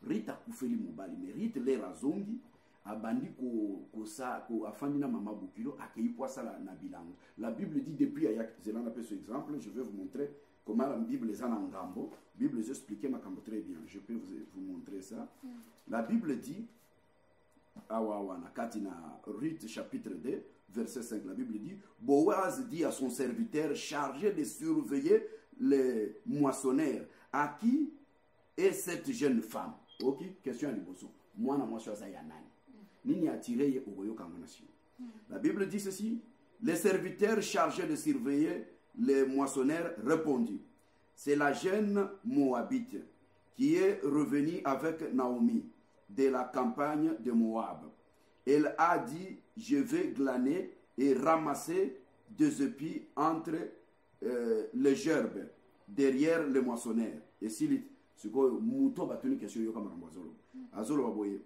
Speaker 1: Rite a kufeli mobali, mais Rite les razongi abandi ko sa ko afandi na mama bukilo akei poisa na bilango. La Bible dit depuis aya zelana pe ce exemple, je vais vous montrer comment la Bible les a en gambo. La Bible les expliquer ma cambo très bien. Je peux vous montrer ça. La Bible dit awa na katina Rite chapitre 2 verset 5, la Bible dit, Boaz dit à son serviteur chargé de surveiller les moissonneurs, à qui est cette jeune femme? Ok, question à l'Iboso. Moi, je suis à Yanani. Nini a tiré au Goyo Kamonation. La Bible dit ceci, les serviteurs chargés de surveiller les moissonneurs répondit, c'est la jeune Moabite qui est revenue avec Naomi de la campagne de Moab. Elle a dit, je vais glaner et ramasser des épis entre les gerbes derrière le moissonneur. Et s'il ce que Mouton va tenir question comme un Azolo.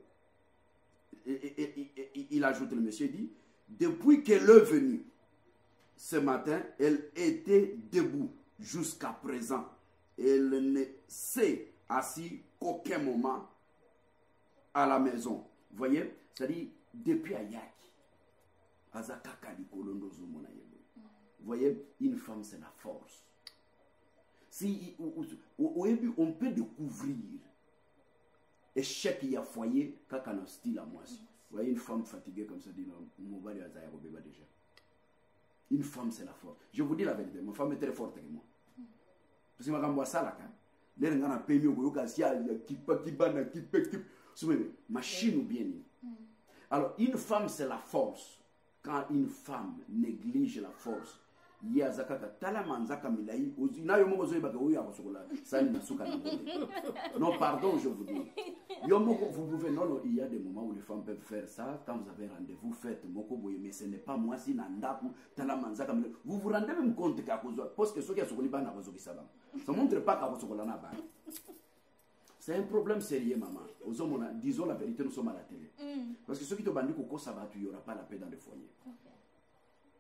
Speaker 1: Il ajoute, le monsieur dit, depuis qu'elle est venue ce matin, elle était debout jusqu'à présent. Elle ne s'est assise qu'aucun moment à la maison. Vous voyez, c'est-à-dire depuis Ayaki, vous voyez, une femme c'est la force. Si on peut découvrir échec il y a foyer quand on a style à moi. Vous voyez une femme fatiguée comme ça dit non, déjà. Une femme c'est la force. Je vous dis la vérité, ma femme est très forte que moi. Parce que ma ça là quand les gens ont payé au Gasia qui machine ou bien. Alors une femme c'est la force. Quand une femme néglige la force, non, pardon, je vous dis. Vous pouvez, non, il y a des moments où les femmes peuvent faire ça. Quand vous avez rendez-vous, faites Mokoboye, mais ce n'est pas moi si Nandaku, Talamanzaka. Vous vous rendez même compte qu'à cause parce que ce qui a sur les bancs, ça ne montre pas qu'à cause de la. C'est un problème sérieux, maman. Disons la vérité, nous sommes à la télé. Parce que ceux qui te bandent qu'au Kosabat, il n'y aura pas la paix dans le foyer.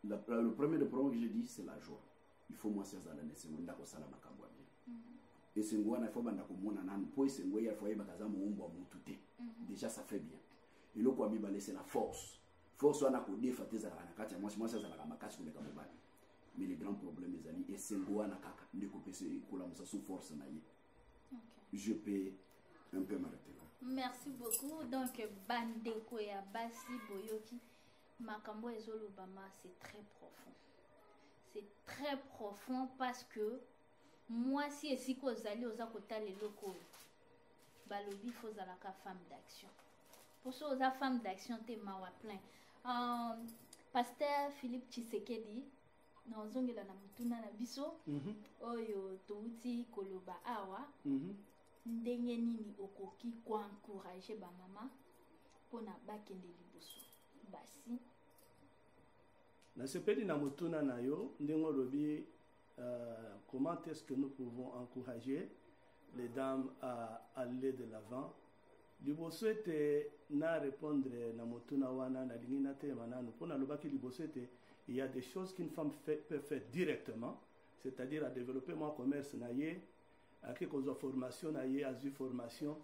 Speaker 1: Le premier problème que j'ai dit, c'est la joie. Il faut moi c'est ça la nation ndako sala makambo bien. Et c'est ngwana il faut banda ko mona nan po c'est ngoya foyer bakaza muumba mutute. Déjà ça fait bien. Et le quoi bibale c'est la force. Force wana ko defateza na kati moi ça la makasi ko leka mobali. Mais les grands problèmes les amis et c'est ngwana kaka ndeko pese kola musa sous force na ye. Je peux un peu m'arrêter là.
Speaker 3: Merci beaucoup. Donc bandeko ya basi boyoki Makambo Ezolobama, c'est très profond. C'est très profond parce que moi, si et si vous allez aux akota les locaux, balobi faut la femme d'action. Pour ça, aux femmes d'action, t'es mawa plein. Pasteur Philippe Tshisekedi, dans zongela na mutuna na biso, oyo touti koloba awa, ndenge nini okoki kwa encourager ba mama pona bakende liboso. Basi.
Speaker 2: Na sepeli na mutuna na yo ndengo lobi comment est-ce que nous pouvons encourager les dames à aller de l'avant. Liboso ete na répondre na mutuna wana na lingina te manano pona lobaki liboso ete il y a des choses qu'une femme peut faire directement, c'est-à-dire à développer mon commerce na ye, à quelque formation na ye, à formation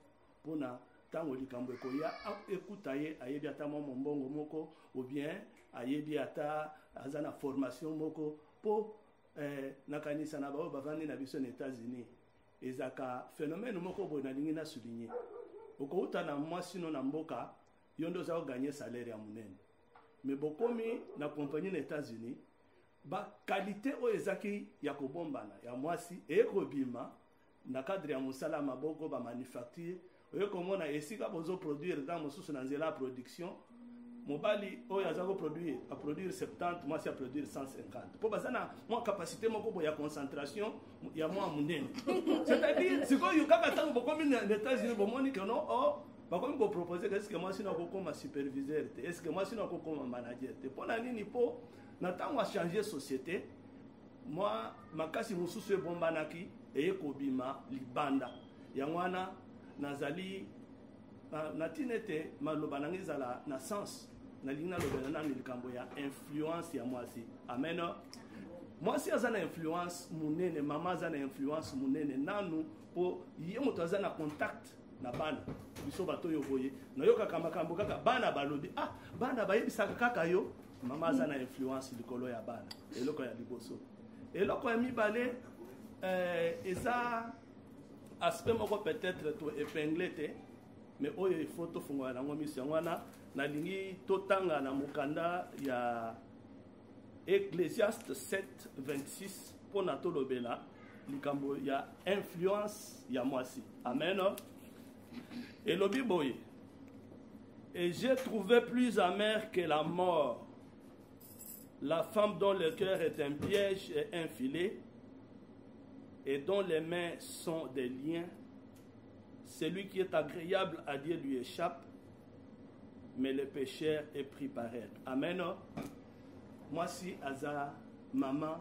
Speaker 2: pona tango likambo ekoya ekuta ye ayebi ata mbongo moko ou bien ayebi ata azana formation moko po nakanisa na bao bavandi na biso na États-Unis ezaka phénomène moko bo na lingi na souligner okouta na mwasi no na mboka yondo za gagner salaire ya munene mais bokomi na compagnie na États-Unis ba qualité o ezaki ya kobombana ya mwasi ekobima na cadre ya musala maboko ba manufacture oyo komona esika bozo produire dans mosusu na nzela production mobali oyo azako produire a produire 70 moi si a produire 150 po bazana moi capacité moko boya concentration ya moi munene c'est-à-dire siko yo kaka tango bokomi na États-Unis bomoni que non oh bakomi bo proposer est-ce que moi sino kokoma superviseur est-ce que moi sino kokoma manager te pona nini po na tango a changer société moi makasi mosusu e bombanaki eye kobima libanda yangwana nazali natinete maloba nangizala na sens na lina lobela na likambo ya influence ya mwasi amen mwasi azana influence munene mama azana influence munene nanu po ye moto azana contact na bana biso bato yo boye na yo kaka makambo kaka bana balobi bana bayebisaka kaka yo mama azana influence likolo ya bana eloko ya liboso eloko ya mibale eza aspect moko peut-être to épinglé mais oyo il faut to fungola nango mission wana na lingi totanga na mukanda ya Ecclésiaste 7:26 pona to lobela likambo ya influence ya mwasi amen et lobi boye et j'ai trouvé plus amer que la mort la femme dont le cœur est un piège et un filet et dont les mains sont des liens. Celui qui est agréable à Dieu lui échappe, mais le pécheur est pris par elle. Amen. Moi si aza maman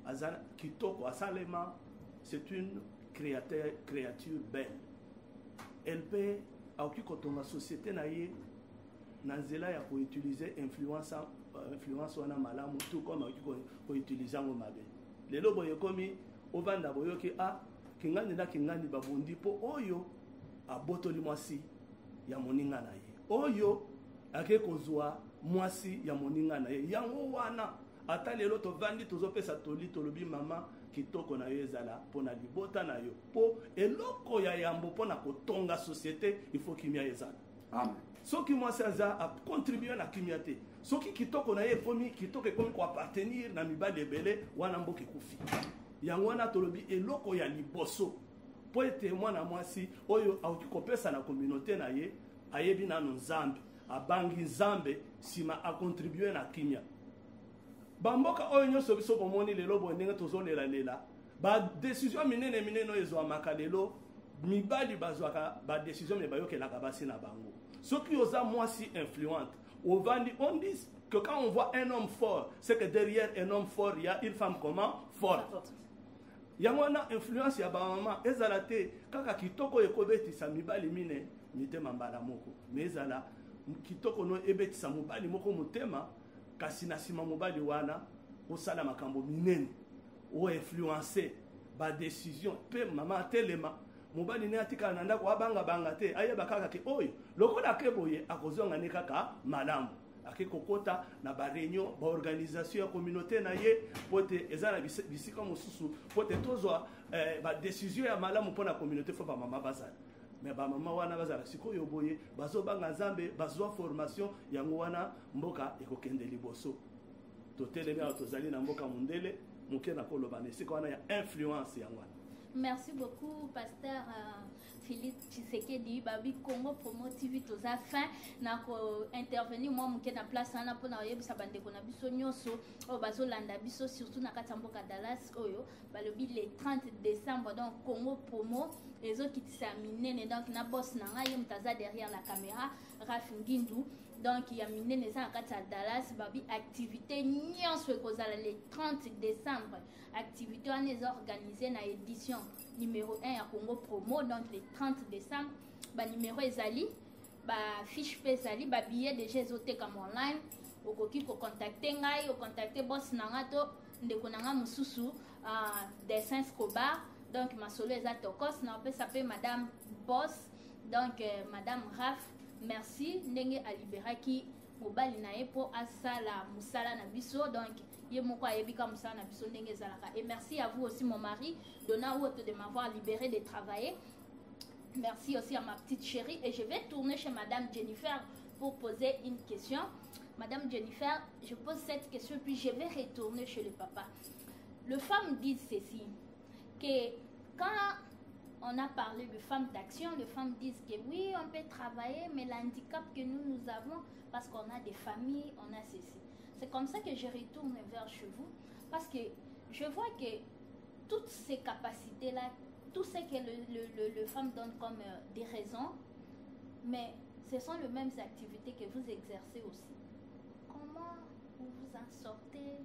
Speaker 2: azana kitoko asalema, c'est une créature belle. Elle peut auki kotonga société na ye na nzela ya ko utiliser influence wana malamu tout comme auki ko utiliser ngo mabe. Lelo boye komi ovanda boyoki kingani na kingani babundi po oyo abotoli mwasi ya moninga na ye. Oyo ake kozwa mwasi ya moninga na ye. Yango wana ata lelo tovandi tozopesa toli tolobi mama kitoko na yo ezala pona libota na yo po eloko ya yambo pona kotonga société il faut kimia ezala.
Speaker 1: Amen.
Speaker 2: Soki mwasi aza a contribuer na kimia te. Soki kitoko na ye komi kitoko komi ko appartenir na mibali ebele wana mboki kufi. Yango wana tolobi eloko ya liboso po ete mwana mwasi oyo auki kopesa na communauté na ye ayebi nanu nzambe abangi nzambe sima a contribuer na kimia. Bamboka oyo nyonso biso bomoni lelo bo ndenge tozolela lela ba décision minene ezwamaka lelo mibali bazwaka ba décision me bayokelaka basi na bango. Soki oza mwasi influente on dit que quand on voit un homme fort c'est que derrière un homme fort il y a une femme comment forte. Yango wana influence ya ba mama ezala te kaka kitoko ekobetisa mibali mine mitema mbala moko mais ezala kitoko no ebetisa mobali moko motema kasi na sima mobali wana osala makambo minene o influencer ba décision pe mama telema mobali ne atika na ndako abanga te ayeba kaka ke oyo lokola ke boye akozonga ne kaka malamu ake kokota na ba réunion ba organisation ya communauté na ye pote ezala bisika mosusu pote tozwa ba décision ya malamu pona communauté fo ba mama bazala. Mais ba mama wana bazala sikoyo boye bazobanga nzambe bazwa formation yango wana mboka ekokende liboso totelemi tozali na mboka mundele moke na koloba ne siko wana ya influence yango wana.
Speaker 3: Merci beaucoup pasteur Philippe Tshisekedi babi Congo Promo TV toza fin na ko intervenir moi moke na place na pona yebisa bandeko na biso nyoso o bazolanda biso surtout na katamboka Dallas oyo balobi le 30 décembre donc Congo Promo ezokitisa minene donc na boss na ngai mutaza derrière la caméra Raf Ngindu donc il y a minene za kata Dallas babi activité nyonso ekozala le 30 décembre activité on est organisée na édition numéro 1 à Congo Promo donc le 30 décembre ba numéro ezali ba fiche pe ezali ba billet déjà ezoteka online okoki ko contacter ngai o contacter boss na ngato ndeko na nga mususu Dessin Escobar donc ma solo eza tokos na pe s'appelle madame boss donc madame Raf merci ndenge a liberaki mobali na epo asala musala na biso donc ye moko ayebika musala na biso ndenge ezalaka. Et merci à vous aussi mon mari Donna Woto de m'avoir libéré de travailler. Merci aussi à ma petite chérie et je vais tourner chez madame Jennifer pour poser une question. Madame Jennifer, je pose cette question puis je vais retourner chez le papa. Les femmes disent ceci, que quand on a parlé de femmes d'action, les femmes disent que oui, on peut travailler, mais l'handicap que nous avons, parce qu'on a des familles, on a ceci. C'est comme ça que je retourne vers chez vous, parce que je vois que toutes ces capacités-là, tout ce que le femme donne comme des raisons, mais ce sont les mêmes activités que vous exercez aussi. Comment vous vous en sortez?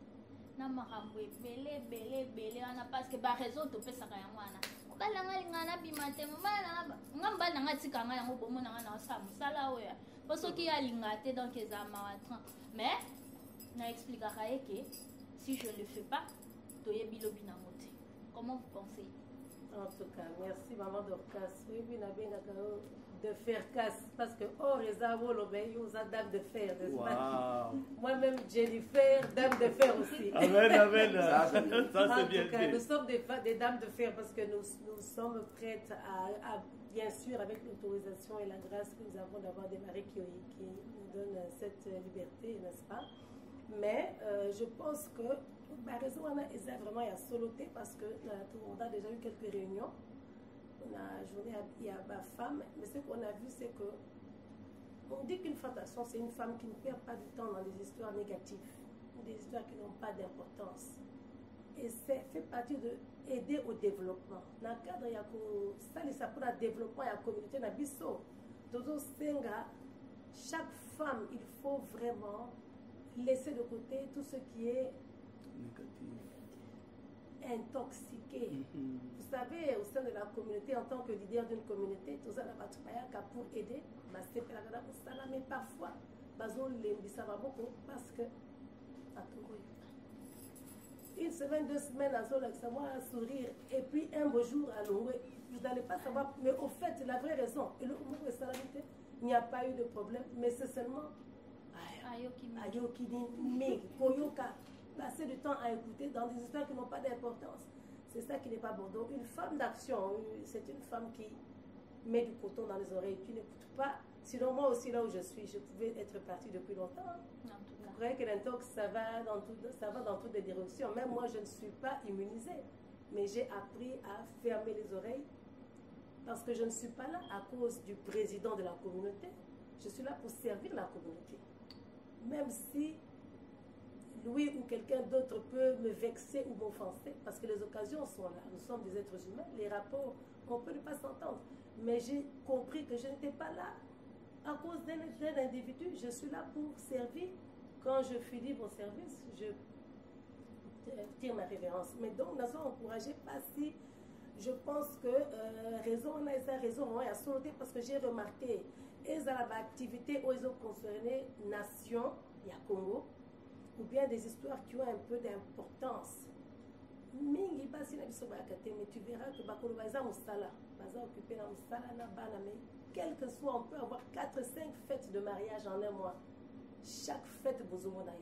Speaker 3: Na marambo belé ana parce que ba raison to pesa ka yangwana bala ngali ngana bimate mala ngamba na ngati kanga yango bomo na ngana sa musala oya parce que ya lingate donc eza mawatran mais na expliquera que si je ne le fais pas to yebilo binamote. Comment vous pensez?
Speaker 4: En tout cas merci maman Dorcas oui bina de faire casse parce que oh réserve l'obéi aux dame de fer n'est-ce pas? Moi-même Jennifer dame de fer aussi.
Speaker 2: Amen ça c'est bien
Speaker 4: dit. Nous sommes des dames de fer parce que nous sommes prêtes à bien sûr avec l'autorisation et la grâce que nous avons d'avoir des maris qui nous donnent cette liberté, n'est-ce pas? Mais je pense que la raison est vraiment à soloté parce que on a déjà eu quelques réunions. On a journée il y a ma femme, mais ce qu'on a vu c'est que on dit qu'une femme d'action c'est une femme qui ne perd pas du temps dans des histoires négatives, des histoires qui n'ont pas d'importance. Et c'est fait partie de aider au développement. Dans le cadre il y a ça pour le développement et la communauté na biso. Tozo senga chaque femme il faut vraiment laisser de côté tout ce qui est intoxiqué. Vous savez, au sein de la communauté, en tant que leader d'une communauté, tout ça pour aider, mais parfois, parce que une semaine, 2 semaines, à sourire, et puis un beau jour à louer, vous n'allez pas savoir, mais au fait, la vraie raison, et le il n'y a pas eu de problème, mais c'est seulement passer du temps à écouter dans des histoires qui n'ont pas d'importance. C'est ça qui n'est pas bon. Donc une femme d'action, c'est une femme qui met du coton dans les oreilles, qui n'écoute pas. Sinon moi aussi là où je suis, je pouvais être partie depuis longtemps. Vous croyez que l'intox, ça va dans toutes les directions. Même moi je ne suis pas immunisée, mais j'ai appris à fermer les oreilles parce que je ne suis pas là à cause du président de la communauté. Je suis là pour servir la communauté. Même si Louis ou quelqu'un d'autre peut me vexer ou m'offenser, parce que les occasions sont là. Nous sommes des êtres humains, les rapports, on peut ne pas s'entendre. Mais j'ai compris que je n'étais pas là à cause d'un individu. Je suis là pour servir. Quand je finis mon service, je tire ma révérence. Mais donc, nous avons encouragé pas si je pense que raison, on a essa raison, on a sauté parce que j'ai remarqué les activités où ils ont concerné nation, il y a Congo, ou bien des histoires qui ont un peu d'importance. Mingi basi na biso bakate, mais tu verras que bakolo baza musala, baza occupé na musala na bana, mais quel que soit, on peut avoir 4-5 fêtes de mariage en un mois. Chaque fête bozomonaye.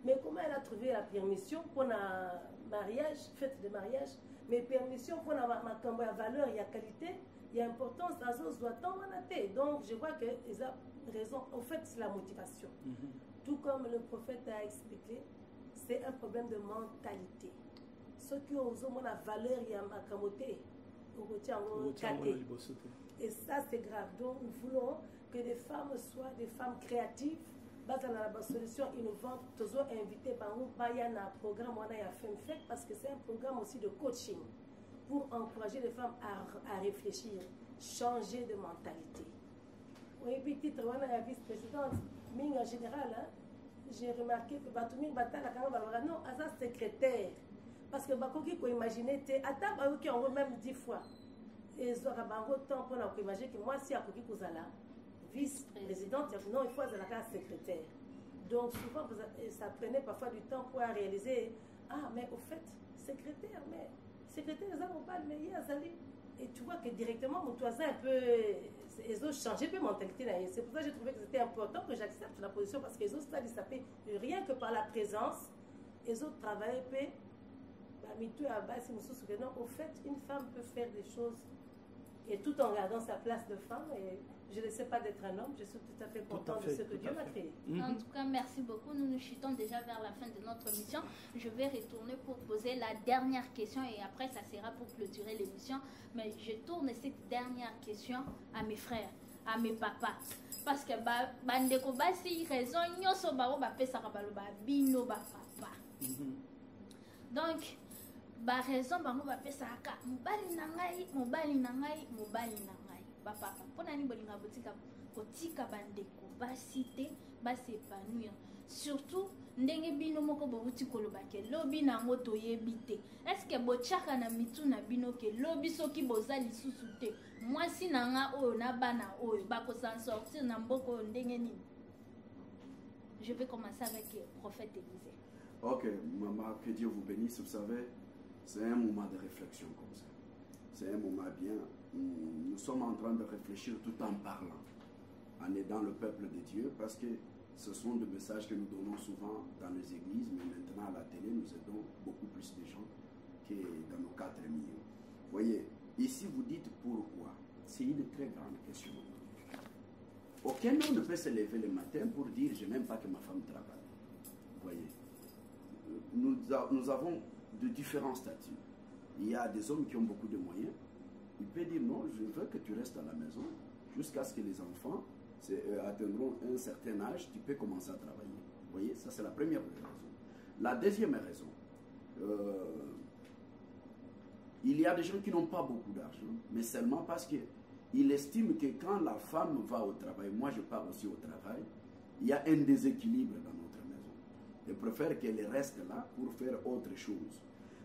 Speaker 4: Mais comment elle a trouvé la permission pour un mariage, fête de mariage, mais permission pour la valeur, il y a qualité, il y a importance, donc je vois qu'ils ont raison. En fait, c'est la motivation. Tout comme le prophète a expliqué, c'est un problème de mentalité. Ceux qui ont la valeur, il y a ma camoté, et ça c'est grave. Donc nous voulons que les femmes soient des femmes créatives, basées dans la solution innovante. Toujours invité par nous, il y a un programme, on a fait parce que c'est un programme aussi de coaching pour encourager les femmes à réfléchir, changer de mentalité. Oui, puis titre, on a la vice-présidente, mais en général, hein, j'ai remarqué que Batoumi Batala, non, à sa secrétaire, parce que Bakoki, qu'on imaginait, à table, qui en même 10 fois. Et ils auront autant pour imaginer que moi, si à Koki Kouzala, vice-présidente, non, il faut être la secrétaire. Donc, souvent, ça prenait parfois du temps pour réaliser, ah, mais au fait, secrétaire, mais secrétaire, ils n'ont pas le meilleur, et tu vois que directement, mon toisin un peu, ils ont changé de mentalité. C'est pour ça que j'ai trouvé que c'était important que j'accepte la position, parce qu'ils ont ça rien que par la présence, ils ont travaillé, au fait, une femme peut faire des choses, et tout en gardant sa place de femme, et je ne sais pas d'être un homme, je suis tout à fait content de ce que Dieu m'a créé.
Speaker 3: En tout cas, merci beaucoup. Nous nous chutons déjà vers la fin de notre émission. Je vais retourner pour poser la dernière question et après, ça sera pour clôturer l'émission. Mais je tourne cette dernière question à mes frères, à mes papas. Parce que bandeko basi raison nyoso baro ba pesa ka balo ba bino ba papa. Donc ba raison bango ba pesa ka mobali na ngai, mobali na ngai, mobali na ngai. Papa, pour nani bolinga botika kotika bandeko basite basepanouir. Surtout ndenge bino moko bobuti koloba ke lobi nango toyebite. Est-ce que bochaka na mitu na bino ke lobi soki boza lisusu te? Mwasi nanga oyo na bana oyo bako s'en sortir na mboko ndenge nini? Je vais commencer avec le prophète Élisée.
Speaker 1: Ok, maman, que Dieu vous bénisse. Vous savez, c'est un moment de réflexion comme ça. C'est un moment bien. Nous sommes en train de réfléchir tout en parlant, en aidant le peuple de Dieu, parce que ce sont des messages que nous donnons souvent dans les églises, mais maintenant à la télé, nous aidons beaucoup plus de gens que dans nos 4 millions. Vous voyez, ici vous dites pourquoi. C'est une très grande question. Aucun homme ne peut se lever le matin pour dire je n'aime pas que ma femme travaille. Vous voyez, nous avons de différents statuts. Il y a des hommes qui ont beaucoup de moyens. Il peut dire non, je veux que tu restes à la maison jusqu'à ce que les enfants atteindront un certain âge, tu peux commencer à travailler. Vous voyez, ça c'est la première raison. La deuxième raison, il y a des gens qui n'ont pas beaucoup d'argent, mais seulement parce qu'ils estiment que quand la femme va au travail, moi je pars aussi au travail, il y a un déséquilibre dans notre maison. Ils préfèrent qu'elle reste là pour faire autre chose.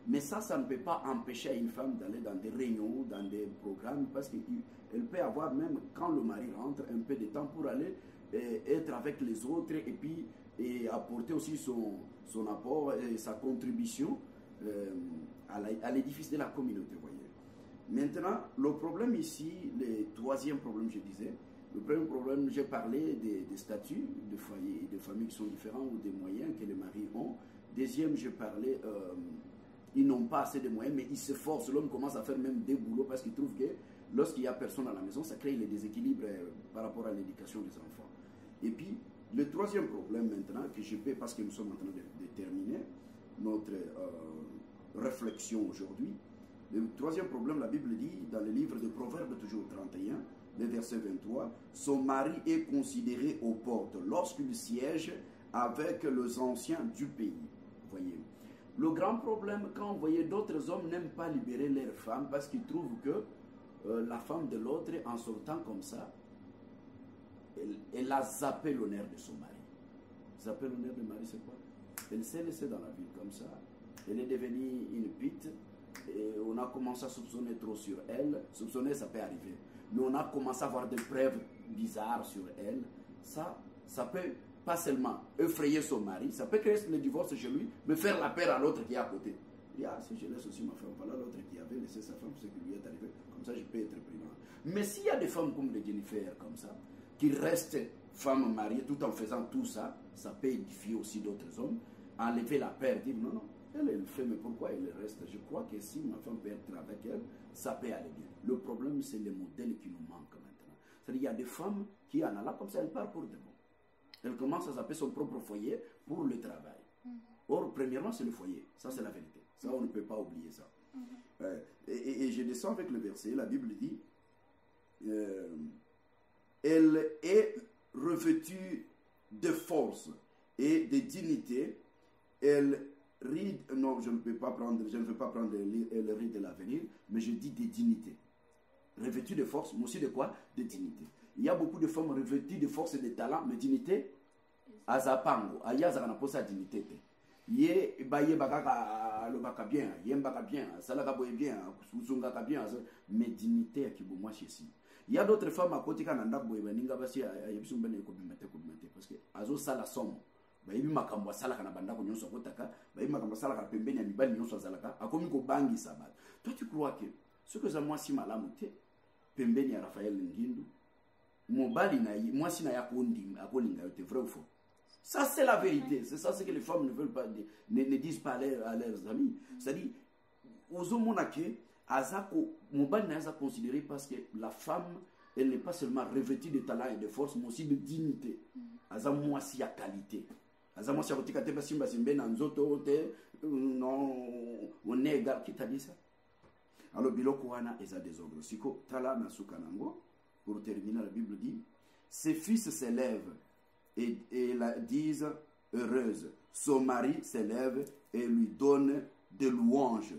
Speaker 1: Mais ça ne peut pas empêcher à une femme d'aller dans des réunions, dans des programmes, parce qu'elle peut avoir même, quand le mari rentre, un peu de temps pour aller être avec les autres et puis apporter aussi son apport et sa contribution à l'édifice de la communauté, voyez. Maintenant, le problème ici, le troisième problème, je disais, le premier problème, j'ai parlé des statuts de foyers et de familles qui sont différents ou des moyens que les maris ont. Deuxième, j'ai parlé, ils n'ont pas assez de moyens, mais ils s'efforcent. L'homme commence à faire même des boulots parce qu'il trouve que lorsqu'il n'y a personne à la maison, ça crée les déséquilibres par rapport à l'éducation des enfants. Et puis, le troisième problème maintenant, que je peux, parce que nous sommes en train de terminer notre réflexion aujourd'hui, le troisième problème, la Bible dit, dans le livre de Proverbes, toujours 31, le verset 23, son mari est considéré aux portes lorsqu'il siège avec les anciens du pays. Voyez. Le grand problème, quand vous voyez d'autres hommes n'aiment pas libérer leurs femmes parce qu'ils trouvent que la femme de l'autre, en sortant comme ça, elle a zappé l'honneur de son mari. Zapper l'honneur de mari, c'est quoi? Elle s'est laissée dans la ville comme ça. Elle est devenue une pute. Et on a commencé à soupçonner trop sur elle. Soupçonner, ça peut arriver. Mais on a commencé à avoir des preuves bizarres sur elle. Ça peut pas seulement effrayer son mari, ça peut créer le divorce chez lui, mais faire la paix à l'autre qui est à côté. Il dit, ah, si je laisse aussi ma femme, voilà l'autre qui avait laissé sa femme, ce qui lui est arrivé, comme ça je peux être prudent. Mais s'il y a des femmes comme les Jennifer, comme ça, qui restent femmes mariées tout en faisant tout ça, ça peut édifier aussi d'autres hommes, enlever la paix, dire non, non, elle fait, mais pourquoi elle reste? Je crois que si ma femme peut être avec elle, ça peut aller bien. Le problème, c'est les modèles qui nous manquent maintenant. C'est-à-dire qu'il y a des femmes qui en ont là, comme ça, elles partent pour de bon. Elle commence à zapper son propre foyer pour le travail. Or, premièrement, c'est le foyer. Ça, c'est la vérité. Ça, on ne peut pas oublier ça. Et je descends avec le verset. La Bible dit, elle est revêtue de force et de dignité. Elle rit, non, je ne veux pas prendre le rit de l'avenir, mais je dis de dignité. Revêtue de force, mais aussi de quoi? De dignité. Il y a beaucoup de femmes revêtues de force et de talent, mais dignité, azapango, ayaza na posa dignité. Ye baye bakaka le baka bien, yem baka bien, salaka boye bien, susunga ka bien, mais dignité qui bo moi ici. Il y a d'autres femmes à côté quand ndak boye baninga basi ayebisum bene ko bimete parce que azo sala somo. Bayibi makambo salaka na bandako nyonso kotaka, bayibi makambo salaka pembeni ya mibali nyonso azalaka, akomi ko bangi sabat. Toi tu crois que ce que ça moi si malamu te pembeni ya Raphaël Ngindu mobali na moi si na ya kolinga yote vrai ou faux? Ça c'est la vérité, c'est ça ce que les femmes ne veulent pas ne disent pas à leurs amis. C'est-à-dire ozomona ke azako mobali na za considéré parce que la femme elle n'est pas seulement revêtue de talent et de force mais aussi de dignité. Aza moi si ya qualité. Aza moi si akotika te basimba simbe na nzoto te non on est égal, qui t'a dit ça? Alors biloko wana eza désordre. Siko tala na sukanango. Pour terminer, la Bible dit, ses fils s'élèvent et la disent heureuse. Son mari s'élève et lui donne des louanges.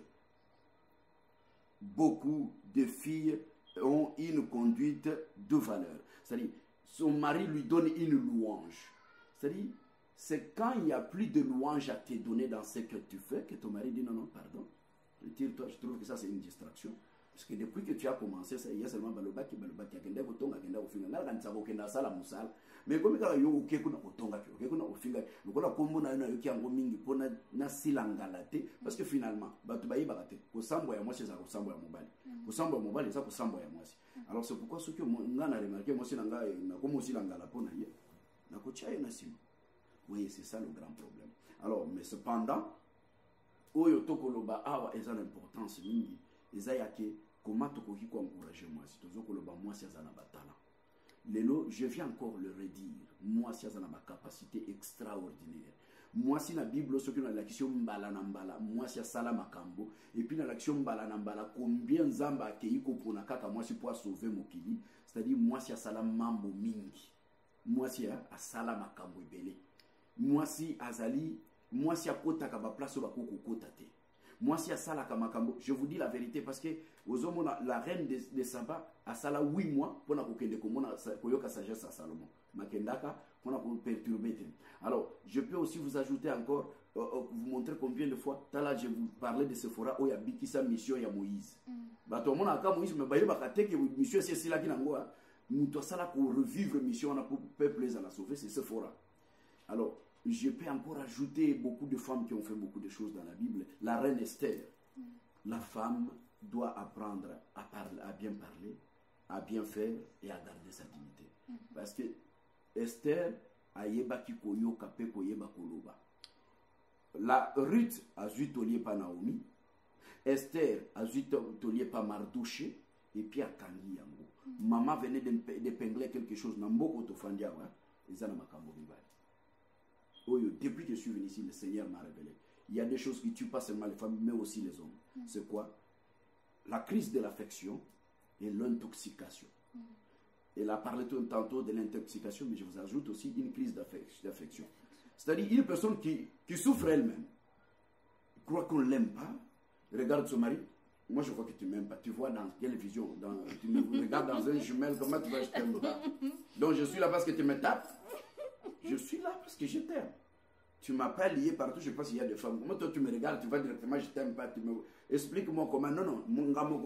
Speaker 1: Beaucoup de filles ont une conduite de valeur. C'est-à-dire, son mari lui donne une louange. C'est-à-dire, c'est quand il n'y a plus de louange à te donner dans ce que tu fais que ton mari dit non, non, pardon. Retire-toi, je trouve que ça c'est une distraction. Parce que depuis que tu as commencé, il y a seulement balobaki, akenda kotonga, akenda kofinga. Nala kanisa kokenda sala musala. Mais comme quand yo okekuna kotonga, okekuna kofinga, lokola kombo na yo ki yango mingi pona na silangala te parce que finalement, batu bayi bakate, ko sambo ya mwasi za ko sambo ya mobali. Ko sambo ya mobali za ko sambo ya mwasi. Alors c'est pourquoi ceux que nga na remarqué mwasi na nga na ko silangala pona ye. Na ko chaye na sima. Oui, c'est ça le grand problème. Alors, mais cependant, oyo tokoloba awa eza l'importance mingi. Ezayake comment tokoki ko encourager moi si tozokoloba moi si azana batala. Lelo, je viens encore le redire. Moi si azana ma capacité extraordinaire. Moi si na Bible ce que na l'action mbala na mbala, moi si asala makambo et puis na l'action mbala na mbala combien nzamba akeiko pona kaka moi si pour sauver mokili, c'est-à-dire moi si asala mambo mingi. Moi si asala makambo ebele. Moi si azali, moi si akota ka ba place ba koko kota te. Moi, si Asala Kamakambo, je vous dis la vérité parce que la reine de Saba a Sala 8 mois pour la sagesse à Salomon. Makendaka pour perturber. Alors, je peux aussi vous ajouter encore vous montrer combien de fois, là, je vous parlais de Sephora, où il y a Bikisa mission, il y a Moïse. Tout le monde a Moïse, mais il y a une mission, c'est là qui n'a pas. Nous devons pour revivre mission, pour le peuple à la sauver, c'est Sephora. Alors, je peux encore ajouter beaucoup de femmes qui ont fait beaucoup de choses dans la Bible. La reine Esther, la femme doit apprendre à, à bien parler, à bien faire et à garder sa dignité. Parce que Esther a yeba ki koyo kape koyeba koloba. La Ruth a vu tolier par Naomi, Esther a vu tolier par Mardoché, et puis à Kangi Yango. Maman venait d'épingler quelque chose, Nambo Otofandiawa, et Zana Makambo Bibali. Depuis que je suis venu ici, le Seigneur m'a révélé. Il y a des choses qui tuent pas seulement les femmes, mais aussi les hommes. C'est quoi? La crise de l'affection et l'intoxication. Elle a parlé tantôt de l'intoxication, mais je vous ajoute aussi une crise d'affection. C'est-à-dire une personne qui souffre elle-même, croit qu'on ne l'aime pas, regarde son mari, moi je vois que tu ne m'aimes pas, tu vois dans quelle vision, tu me regardes dans un jumelle, comment tu vois je t'aime pas. Donc je suis là parce que tu me tapes, je suis là parce que je t'aime. Tu ne m'as pas lié partout, je ne sais pas s'il y a des femmes. Comment toi tu me regardes, tu vois directement, je ne t'aime pas, explique-moi comment, non, expliquez-moi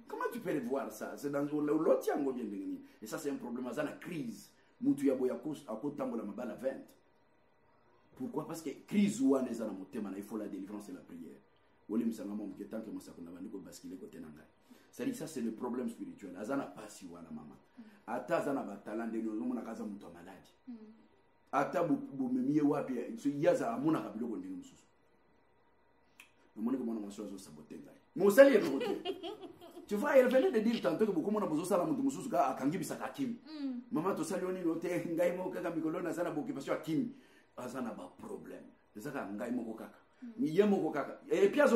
Speaker 1: comment tu peux le voir ça? C'est dans l'autre. Et ça c'est un problème, c'est la crise. Pourquoi? Parce que crise il faut la délivrance et la prière. C'est-à-dire ça c'est le problème spirituel. Azana pas si wana mama. Ata zana batala de no mona kaza muto maladi. Ata bumemie wapi so yaza amuna kabilo ko ndini mususu. Nomone ko mona maso zo saboter ngai. Mosali ya côté. Tu vois, elle venait de dire tantôt que beaucoup mona bozo sala muto mususu ka akangi bisaka kim. Mama to sali oni note ngai mo kaka mikolo na sana bokipasio akim. Azana ba problème. Ezaka ngai mo ko kaka. Et puis, il y a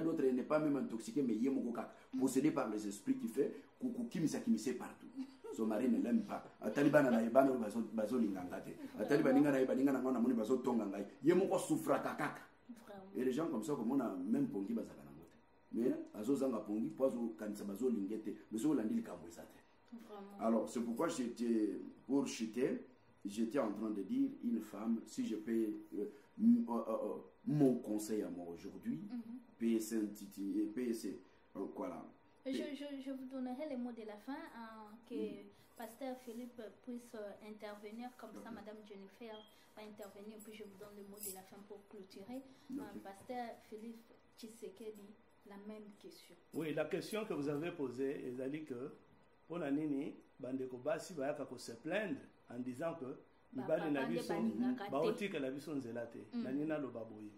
Speaker 1: d'autres qui ne sont pas même intoxiqués, mais il y a possédé par les esprits qui fait qui me partout. Son mari ne l'aime pas. Taliban na ibana bazo lingangate. Taliban na ibana na moni bazo tongangai. Yemoko souffra kakaka. Et les gens comme ça comme on a même pongi bazaka na ngote. Mais azo zanga pongi pozo kanisa bazo lingete, mais so landi likambo ezate. Alors, c'est pourquoi j'étais pour chuter, j'étais en train de dire une femme si je peux mon conseil à moi aujourd'hui, PSC, voilà.
Speaker 3: Je vous donnerai les mots de la fin, que Pasteur Philippe puisse intervenir, comme ça Madame Jennifer va intervenir, puis je vous donne les mots de la fin pour clôturer. Pasteur Philippe Tshisekedi, la même question.
Speaker 2: Oui, la question que vous avez posée, est que pour la Nini, Bandeko Basi va se plaindre en disant que Ibali na biso baotika la biso nzelate na nina lo baboyi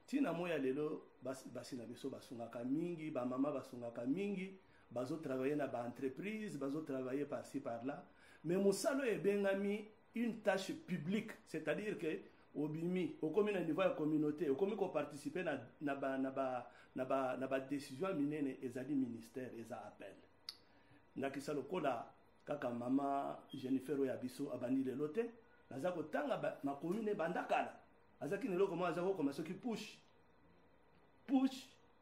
Speaker 2: tina moya lelo basi na biso basungaka mingi ba mama basungaka mingi bazo travailler na ba entreprise bazo travailler par-ci par-là mais musalo ebengami une tâche publique, c'est-à-dire que obimi okomi na niveau ya communauté okomi ko participer na ba décision minene ezali ministère eza appel na kisalo kola kaka mama Jennifer ya biso abandi lelote nazako tanga ma commune bandakala azaki nelo comment azako comme ceux qui push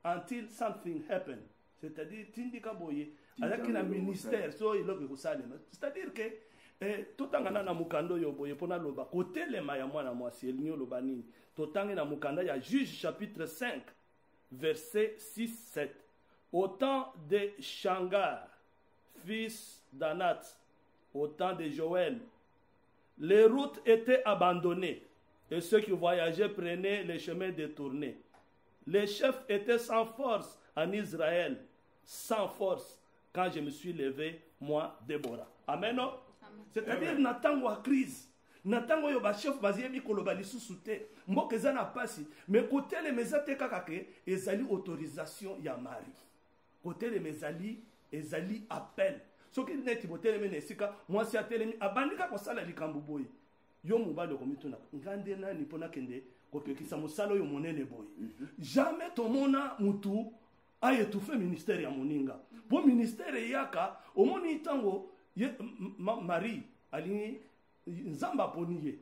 Speaker 2: until something happen, c'est-à-dire tindika boye azaki na ministère so iloko kosalema, c'est-à-dire que totanga na mukando yo boye pona loba kotelema ya mwana mwasi elinyo loba nini totangi na mukanda ya Juge chapitre 5 verset 6-7. Au temps de Shangar fils d'Anat, au temps de Joël, les routes étaient abandonnées et ceux qui voyageaient prenaient les chemins détournés. Les chefs étaient sans force en Israël, sans force quand je me suis levé, moi, Déborah. Amen. Amen. C'est-à-dire, natango a crise. Natango yo ba chef baziebi koloba lisusu te. Mboka eza na pasi. Mais côté les mezate kakake, ezali autorisation ya mari. Côté les mezali, ezali appel. Ce qui est Timothée Menesika, moi si atelemi abandika ko sala likambo boy. Yo mubalo komituna ngande na nipona kende ko pekisa musalo yo monene boy. Jamais tomona mutu aye tu fait ministère ya moninga. Pour ministère yaka omoni tango Marie alini nzamba poniye.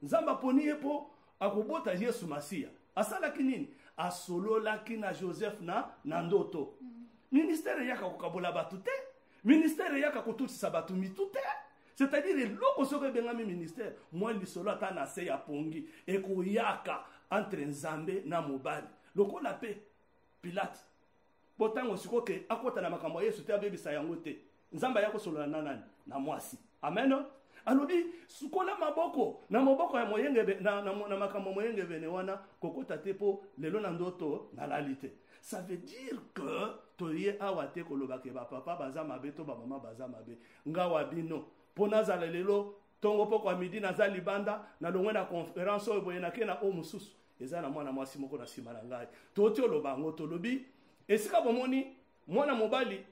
Speaker 2: Nzamba poniye po akobota Yesu Masia. Asala kinini? Asolo la kina Joseph na ndoto. Ministère yaka ko kabola batute. ministère yaka kotutisa bato mitu te. C'est-à-dire eloko soki ebengami ministère mwa lisolo ata na se ya pongi ekoyaka entre nzambe na mobali lokola pe Pilate botango sikoke akota na makambo ya Yesu te abebisa yango te nzambe ya kosolola na nani na mwasi amen alobi sukola maboko na maboko ya moyenge na makambo moyenge bene wana kokota te po lelo na ndoto na lalite. Ça veut dire que toye awate koloba ke ba papa baza mabe to ba mama baza mabe ngawa bino pona za lelo tongo poko a midi na za libanda na longwe na conférence oyo boye na kena o mususu eza na mwana mwasi moko na sima na ngai toti oloba ngo tolobi esika bomoni mwana mobali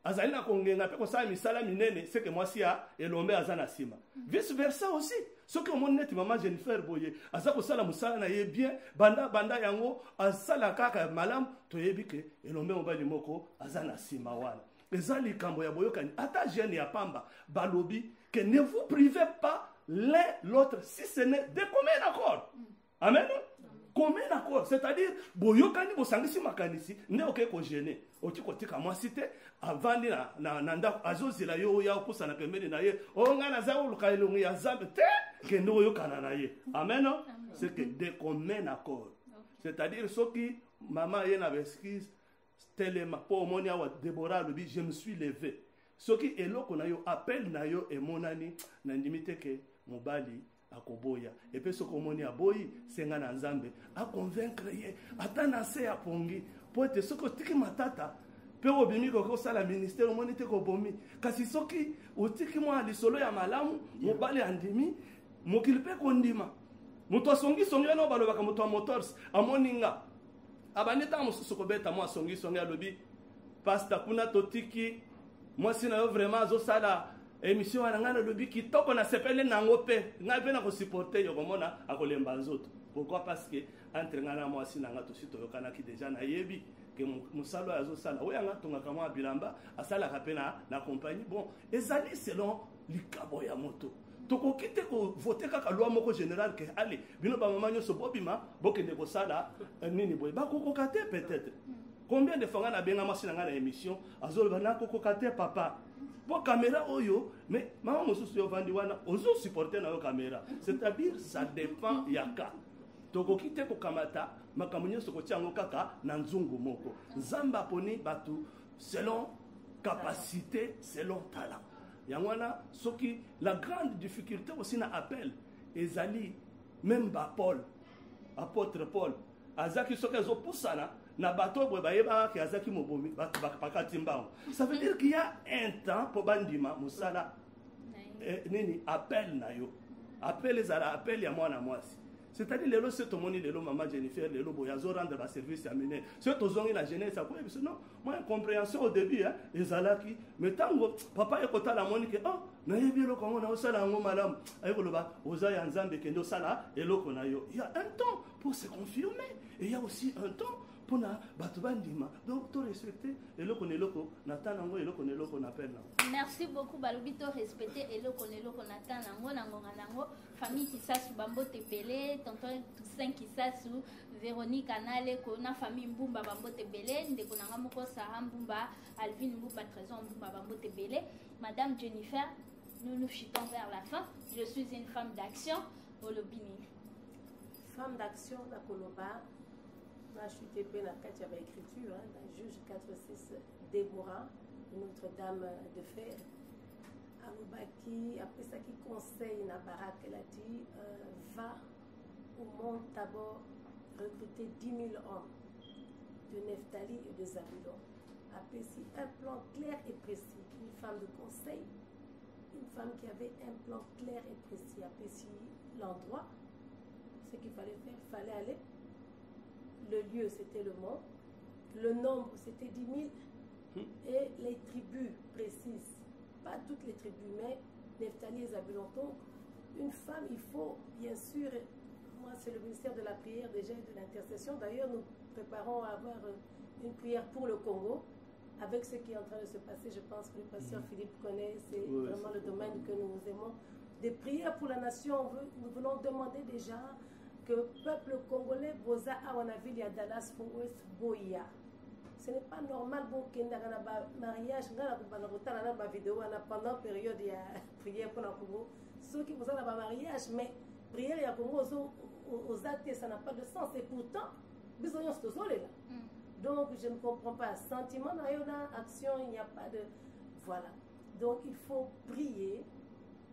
Speaker 2: azali na kongenga pe kosala misala minene seke mwasi ya elombe aza na sima vice versa aussi soki omoni neti mama Jennifer boye aza kosala musala na ye bien banda yango asala kaka malamu toyebi ke elombe mobali moko aza na sima wana eza likambo ya boyokani ata jeune ya pamba balobi que ne vous privez pas l'un l'autre si ce n'est de commun accord. Amen. Commun accord, c'est-à-dire boyokani bosangisi makanisi nde okeko gêner oti kotika mwasi te avandi na ndako azozela yo ya kusana pembeni na ye onga na za uluka elongi ya zambe te kende oyokana na ye. Amen. C'est que de commun accord. C'est-à-dire soki mama ye na excuse telema po omoni awa Deborah lobi je me suis levé soki eloko na yo appel na yo emonani na ndimite ke mobali akoboya epe soko omoni aboyi senga na nzambe a convaincre ye ata na se ya pongi po ete soko tiki matata pe obimi ko sala ministère omoni te ko bomi kasi soki otiki mwa lisolo ya malamu mobali andimi mokili pe kondima moto songi no balobaka moto motors amoninga abaneta mosusu kobeta mwa songi alobi pasta kuna totiki mwasi na yo vraiment azosala émission wana ngana lobi kitoko na sepele nango pe ngai pe na ko supporter yo komona akolemba nzoto. Pourquoi? Parce que entre ngana mwasi na nga tosi toyokana ki déjà na yebi ke musalo azosala oya nga tonga kama bilamba asala kapena na compagnie bon ezali selon likabo ya moto tokoki te ko voter kaka loi moko général ke allez bino ba mama nyoso bobima bokende kosala nini boy bakokoka te peut-être. Combien de fois on a bien amassé dans la émission, azol bana koko kate papa. Pour caméra oyo, mais maman mosusu yo vandi wana, ozo supporter na yo caméra. C'est-à-dire ça dépend yaka. Toko kite ko kamata, makamunyo soko tiango kaka na nzungu moko. Nzamba poni batu selon capacité, selon talent. Yangwana soki la grande difficulté aussi na appel ezali même ba Paul, apôtre Paul, azaki soki zo pusana na bato boye bayeba ki azaki mobomi bakati mbango. Ça veut dire qu'il y a un temps pour bandima musala nini appel na yo. Appel ezala appel ya mwana mwasi. C'est-à-dire lelo c'est tout moni lelo maman Jennifer lelo boya zo rendre ba service à mener. C'est to zongi la jeunesse ça quoi non moi incompréhension au début hein ezalaki mais tango papa ekota la moni ke oh na yebi lo kongo na osala ngo malam ayiko loba oza ya nzambe kendo sala eloko na yo. Il y a un temps pour se confirmer et il y a aussi un temps pour na batu bandima. Donc to respecter eloko neloko natanango eloko neloko napel na.
Speaker 3: Merci beaucoup balobi to respecter eloko neloko natanango nangonga nango famille Kisasu Bambote Belé tonton Toussaint Kisasu Véronique Anale kona famille Mbumba Bambote Belé ndeko nanga moko Sarah Mbumba Alvin Mbumba Trésor Mbumba Bambote Belé. Madame Jennifer, nous nous chutons vers la fin. Je suis une femme d'action au Lobini.
Speaker 4: Femme d'action na Koloba. Je suis TP dans la écriture, dans Juge 4-6, Déborah, Notre-Dame de Fer. Alobaki, après ça qui conseille Nabarak, elle a dit va au mont Tabor recruter 10 000 hommes de Nephtali et de Zabulon. Après si un plan clair et précis, une femme de conseil, une femme qui avait un plan clair et précis. Après si l'endroit, ce qu'il fallait faire, il fallait aller. Le lieu, c'était le mont. Le nombre, c'était 10 000. Et les tribus précises. Pas toutes les tribus, mais Nephtali et Zabulon. Donc, une femme, il faut, bien sûr, moi, c'est le ministère de la prière déjà et de l'intercession. D'ailleurs, nous préparons à avoir une prière pour le Congo. Avec ce qui est en train de se passer, je pense que le pasteur Philippe connaît, c'est vraiment le domaine que nous aimons. Des prières pour la nation, nous voulons demander déjà que le peuple congolais, Boza Awanaville, Dallas, Ouest, Boya. ce n'est pas normal pour qu'il y ait un mariage, pendant la période de prière pour la Congo. Ceux qui ont un mariage, mais prière il y a aux actes, ça n'a pas de sens. Et pourtant, besoin de donc je ne comprends pas. Sentiment, action, il n'y a pas de... Voilà. Donc il faut prier,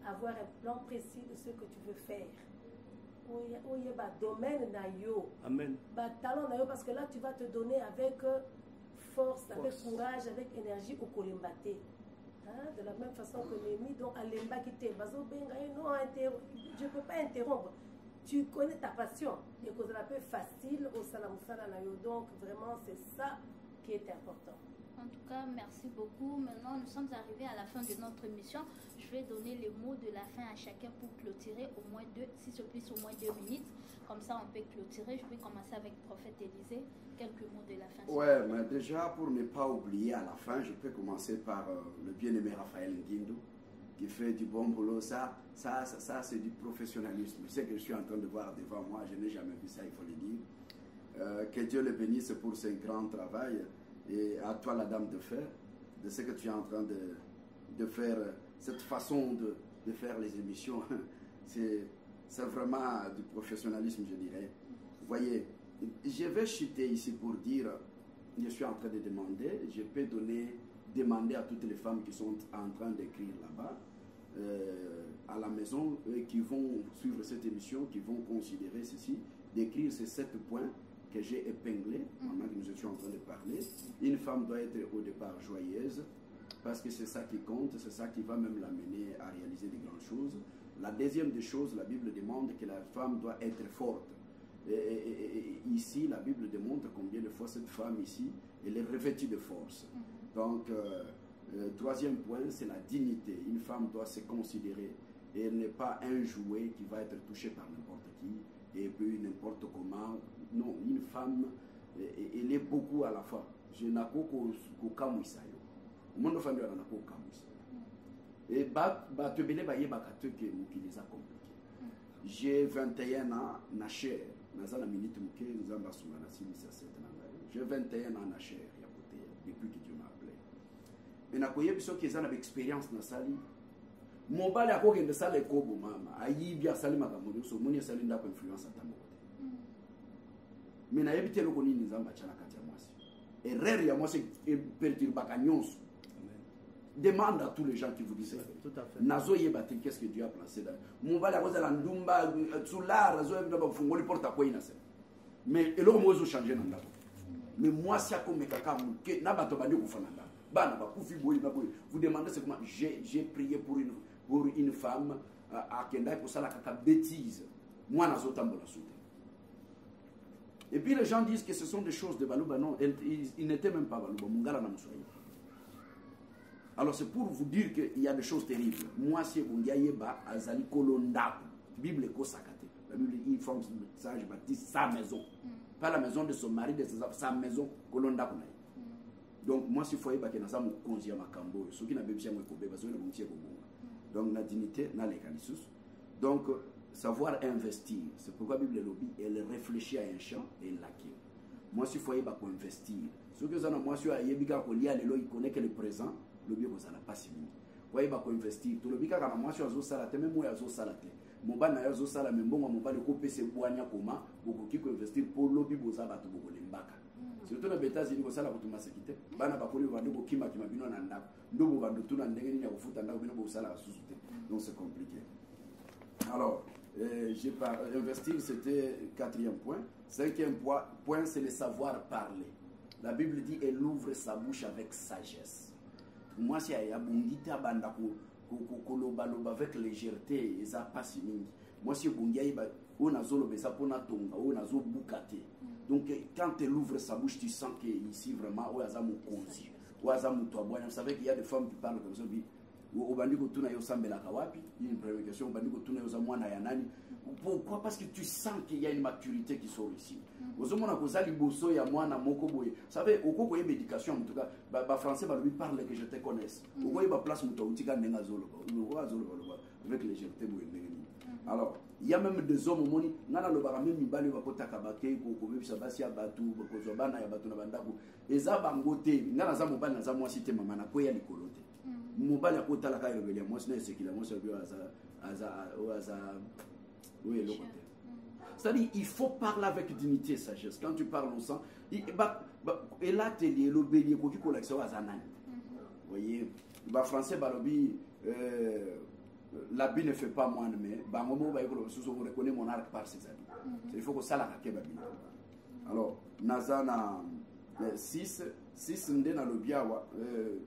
Speaker 4: avoir un plan précis de ce que tu veux faire. Domaine
Speaker 2: Amen.
Speaker 4: Talent parce que là tu vas te donner avec force, avec courage, avec énergie au Kolimbate. De la même façon que Némi, donc à l'emba qui t'est je ne peux pas interrompre. Tu connais ta passion et que ça peut facile au Salamusala Nayo. Donc vraiment c'est ça qui est important.
Speaker 3: En tout cas, merci beaucoup. Maintenant, nous sommes arrivés à la fin de notre émission. Je vais donner les mots de la fin à chacun pour clôturer au moins 2, si ce plaît, au moins 2 minutes. Comme ça, on peut clôturer. Je vais commencer avec le prophète Élisée. Quelques mots de la fin.
Speaker 1: Ouais, mais déjà, pour ne pas oublier à la fin, je peux commencer par le bien-aimé Raphaël Nguindou, qui fait du bon boulot. Ça c'est du professionnalisme. Je sais que je suis en train de voir devant moi. Je n'ai jamais vu ça, il faut le dire. Que Dieu le bénisse pour ce grand travail. Et à toi, la dame de fer, de ce que tu es en train de faire, cette façon de faire les émissions, c'est vraiment du professionnalisme, je dirais. Vous voyez, je vais chuter ici pour dire, je suis en train de demander, je peux demander à toutes les femmes qui sont en train d'écrire là-bas, à la maison, qui vont suivre cette émission, qui vont considérer ceci, d'écrire ces 7 points que j'ai épinglé pendant que nous étions en train de parler. Une femme doit être au départ joyeuse parce que c'est ça qui compte, c'est ça qui va même l'amener à réaliser de grandes choses. La deuxième des choses, la Bible demande que la femme doit être forte. Et ici, la Bible démontre combien de fois cette femme ici, elle est revêtue de force. Donc, troisième point, c'est la dignité. Une femme doit se considérer et elle n'est pas un jouet qui va être touché par n'importe qui et puis n'importe comment. Non, une femme, elle est beaucoup à la fois. Je n'ai pas qu'au kamouissa. Au monde de famille, on n'a pas qu'au kamouissa. Et tu belé baye bakate que mukiliza compliqué. J'ai 21 ans na chair. Naza na minute muke nzamba sunga na simisa 7 nanga. J'ai 21 ans na chair ya côté depuis que Dieu m'a appelé. Mais na koye biso ki ezana expérience na sali. Mobali akokende sala ekobo mama. Ayibi asali makambo so moni asali ndako influence atambo. Mais na yebite loko nini nzamba tchala kati ya mwasi. Erreur ya mwasi e perturbaka nyonso. Demande à tous les gens qui vous disent
Speaker 2: tout à fait.
Speaker 1: Nazo yebate qu'est-ce que Dieu a placé là. Mobali akoza la ndumba tsulara zo yebita ba fungoli porta ko ina se. Mais eloko mozo changer na ndako. Mais mwasi akomeka kama ke na bato bandi kufana ndako. Bana ba kufi boyi ba boyi. Vous demandez c'est comment j'ai prié pour une femme à kenda pour ça la kaka bêtise. Moi nazo tambola soute. Et puis les gens disent que ce sont des choses de Balouba. Non, ils n'étaient même pas Balouba. Mungala na Moussoye. Alors c'est pour vous dire qu'il y a des choses terribles. Moi, si vous dites Azali Kolondaku, Bible Kosakate. La Bible dit forme sage baptiste sa maison. Pas la maison de son mari, de sa maison Kolondaku. Donc moi, si vous voyez que nous avons conduit à Makambo, ceux qui n'ont pas besoin de Kobe, parce que nous avons besoin de donc la dignité, na légalissus. Donc savoir investir, c'est pourquoi la Bible lobby, elle réfléchit à un champ et elle l'acquiert. Moi, si vous voyez qu'on investir, ceux qui ont moi, si il connaît que le présent, le bien vous n'allez pas si bien. Vous voyez qu'on investir, tout le bien quand moi, si vous salate, même moi, je salate. Mon ban na yo sala même bon mon ban de couper ses boania comment beaucoup qui investir pour lobby boza batu beaucoup lembaka. Surtout na beta zini ko sala ko tuma sekite. Bana ba ko ba ndoko kima kima bino na ndako. Ndobo ba ndotuna ndenge ni ya kufuta ndako bino bo sala susute. Donc c'est compliqué. Alors, j'ai pas investir, c'était 4e point. 5e point, c'est le savoir parler. La Bible dit elle ouvre sa bouche avec sagesse. Moi, si y a bungita banda ko avec légèreté, ça passe mingi. Moi, si bungai ba on a zolo besa pona tonga, on a zo bukate. Donc quand elle ouvre sa bouche, tu sens que ici vraiment o azamu konzi. O azamu toi boy, vous savez qu'il y a des femmes qui parlent comme ça. Obandiko tuna yo sambela kawapi, une première question, obandiko tuna yo zamwana ya nani. Pourquoi? Parce que tu sens qu'il y a une maturité qui sort ici. Vous avez kozali boso ya mwana moko boye. Vous savez, au cours de l'éducation en tout cas, ba français ba lui parle que je te connaisse. Au cours ba place muto utika ndenga zolo. Avec légèreté boye ndengeni. Alors, il y a même des hommes au monde, nana le bara même mibali va kota kabake ko ko bebisa basi ya batu ko zobana ya batu na bandako eza bangote ngana za mobali na za mwasi te mama na ko ya likolote mobali akota la ka rebeli mwasi na sekila mwasi bio aza oui le côté. C'est-à-dire il faut parler avec dignité et sagesse. Quand tu parles au sang et là télé l'obéli ko ki ko la ça azanani. Vous voyez, ba français balobi l'habit ne fait pas moine, mais on reconnaît mon arc par ses habits. Il faut que ça la raquette. Alors, Nazana 6, Ndena Lobiawa,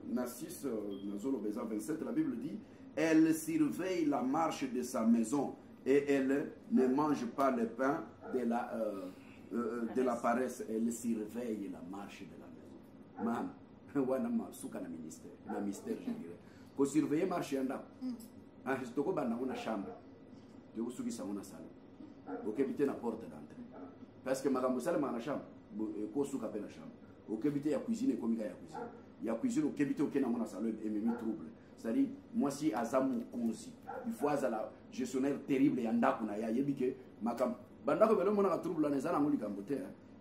Speaker 1: na 6, Nazolo Bézan 27, la Bible dit elle surveille la marche de sa maison et elle ne mange pas le pain de la paresse. Elle surveille la marche de la maison. Man, wana suka na mystère, je dirais. Ko surveiller marche yanda. Ah, je te bana una chambre. De vous sugi una salle. Ok, éviter la porte d'entrée. Parce que madame Moussala ma chambre, ko suka pe la chambre. Ok, éviter la cuisine comme il y a cuisine. Il y a cuisine ok éviter ok na una salle et me trouble. C'est-à-dire moi si azamu konsi, il faut azala gestionnaire terrible yanda kuna ya yebike makam. Bandako belo mona trouble na zana ngoli kambote.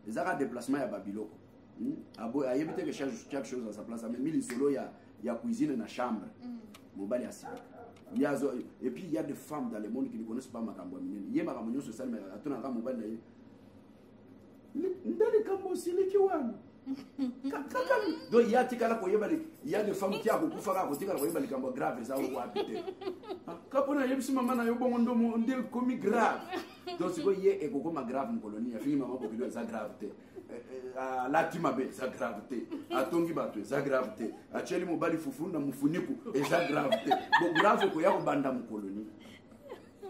Speaker 1: Les ara déplacement ya Babiloko. Abo a éviter que chaque chose à sa place. Mais mili solo ya cuisine na chambre. Mobali assis. Et puis il y a des femmes dans le monde qui ne connaissent pas Makambo Minene. Il y a Makambo social, mais à ton avis, mobile. Donc il y a des femmes qui ont beaucoup de grave. Grave. Donc c'est qu'il y a beaucoup de grave en colonie. Il y a beaucoup de gravité. À la Timabe, sa gravité. À Tongi Batu, sa gravité. À Tcheli Mobali Fufunda Mufuniku, et sa gravité. Donc grave qu'il y a au banda en colonie.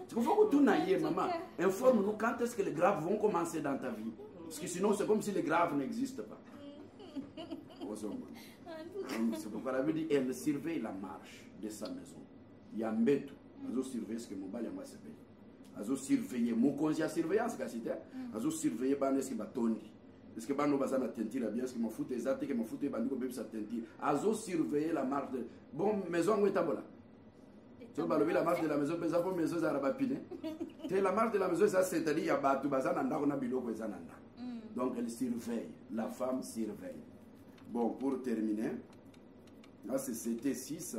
Speaker 1: Il faut que tout n'aille, maman. Informe-nous quand est-ce que les graves vont commencer dans ta vie. Parce que sinon, c'est comme si les graves n'existent pas. C'est pourquoi la Bible dit elle surveille la marche de sa maison. Il y a un bête. Elle surveille ce que Mobali a se paye. Elle surveille mon conseil à surveillance. Elle surveille ce que Batondi. Est-ce que Bano Bazana tentira bien? Est-ce que ma foute est exact? Que ma foute est bandiko bébé sa tentir? Azo surveiller la marche de. Bon, maison où est tabola? Tu vas lever la marche de la maison, mais avant maison zarabapine. La marche de la maison, ça c'est-à-dire il y a Batou Bazana Ndakona Biloko Zananda. Donc elle surveille, la femme surveille. Bon, pour terminer, là c'était 6.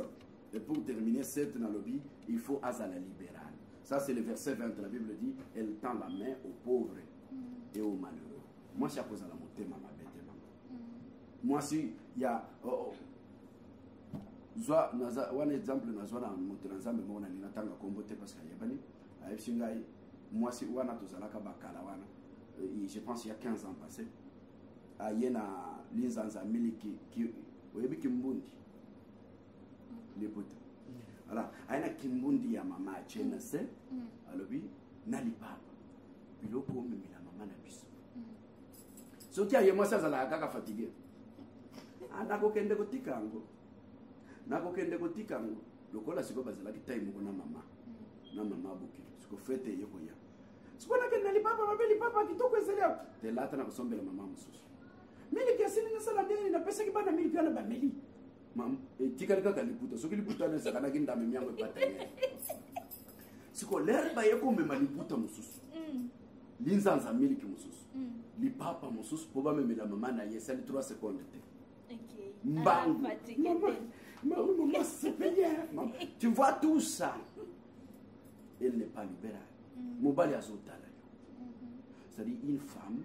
Speaker 1: Et pour terminer, 7 dans le lobby, il faut Azala libéral. Ça c'est le verset 20, la Bible dit elle tend la main aux pauvres et aux malheureux. Moi, je suis à cause de la montée, maman, bête, maman. Moi, si il y a. Un exemple, dans mon ensemble, on a une attente à combattre parce qu'il y a pas de. Moi, si on a tous à la Kabakalawana, je pense qu'il y a 15 ans passés, il y a l'Inzanza Miliki qui. Vous voyez, Kimbundi. Les potes. Alors, il y a Kimbundi à maman, Tchénase, alors, Nali Papa. Puis l'eau comme la maman n'a plus. So qui a moi ça la kaka fatigué. Nako kende ko tikango. Nako kende ko tikango. Lokola siko bazala ki time ko na mama. Na mama buki. Siko fete yeko ya. Siko na kende li papa mabeli papa kitoko ezelea. Te lata na kusombela mama mususu. Mimi kiasini na sala deni na pesa kibana mimi pia na bameli. Mam, tika kaka liputa. So kiliputa na sakana kinda mimi yangu ipata. Siko lerba yeko mema liputa mususu. L'inzanza miliki mususu. Li papa mususu poba meme la maman na yesali 3 secondes te.
Speaker 3: OK.
Speaker 1: Maman, c'est payé. Tu vois tout ça. Elle n'est pas libérale. Mobali azotala. C'est-à-dire une femme,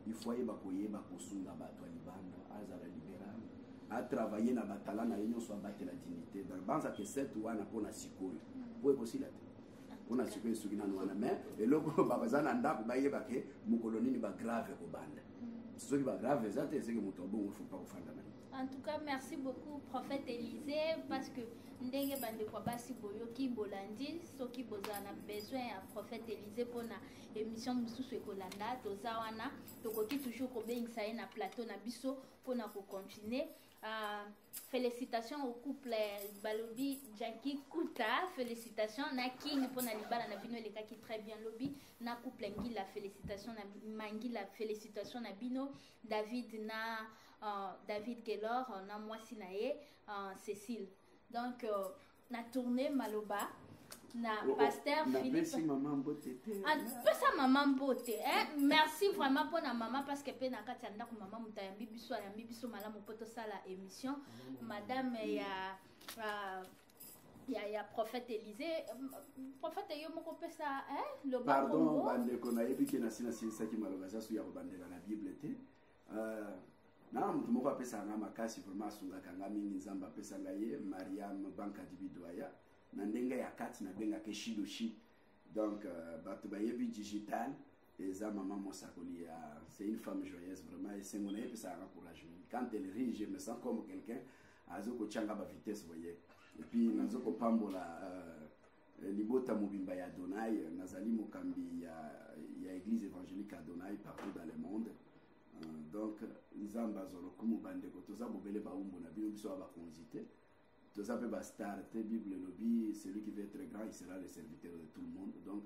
Speaker 1: il faut y bakoye bakosunga bato libanda azala libérale. A travailler na batala na yenyo so battre la dignité. Dans banza que cette wana pona sikoyo. Poe possible. On a supposé ce qui n'a pas mais et le babazana ndako bayeba ke mukoloni ni ba grave ko banda. Ce qui va grave c'est que mutombo il faut pas kufanda.
Speaker 3: En tout cas, merci beaucoup prophète Élisée parce que ndenge bande kwa basi boyo ki bolandi soki bozana besoin ya prophète Élisée pour na émission mususu ekolanda tozawana tokoki toujours ko bengisa na plateau na biso pour na ko continuer. Félicitations au couple Balobi Jackie Kuta, félicitations na King pour na libala na bino leka qui très bien lobby na couple Ngila, félicitations na Mangila, félicitations na bino David na David Kellor na mwasi na ye Cécile. Donc na tournée Maloba na pasteur Philippe.
Speaker 1: Merci maman beauté.
Speaker 3: Pesa maman beauté. Merci vraiment pour la maman parce que pe na kati anda ko maman mutayambi biso ayambi biso malamu poto sala émission. Madame ya prophète Élisée. Prophète yo moko pesa le
Speaker 1: pardon bande ko na yebi ke na sina sisa ki maloba sa su ya bande na Bible te. Na mtu moko apesa nga makasi vraiment asungaka nga mingi nzamba apesa nga ye Mariam Banka Dibidoya na ndenge ya kati na benga ke shidoshi donc bato bayebi digital eza maman mosakoli c'est une femme joyeuse vraiment et c'est mon apesa nga encouragement quand elle rit je me sens comme quelqu'un azoko changa ba vitesse voyez et puis nazoko pambola libota mobimba ya Adonai nazali mokambi ya église évangélique Adonai partout dans le monde. Donc nzamba zolo kumu bande ko toza bobele ba umbo na bino biso ba konzité toza pe ba star te Bible lobby celui qui veut être grand il sera le serviteur de tout le monde donc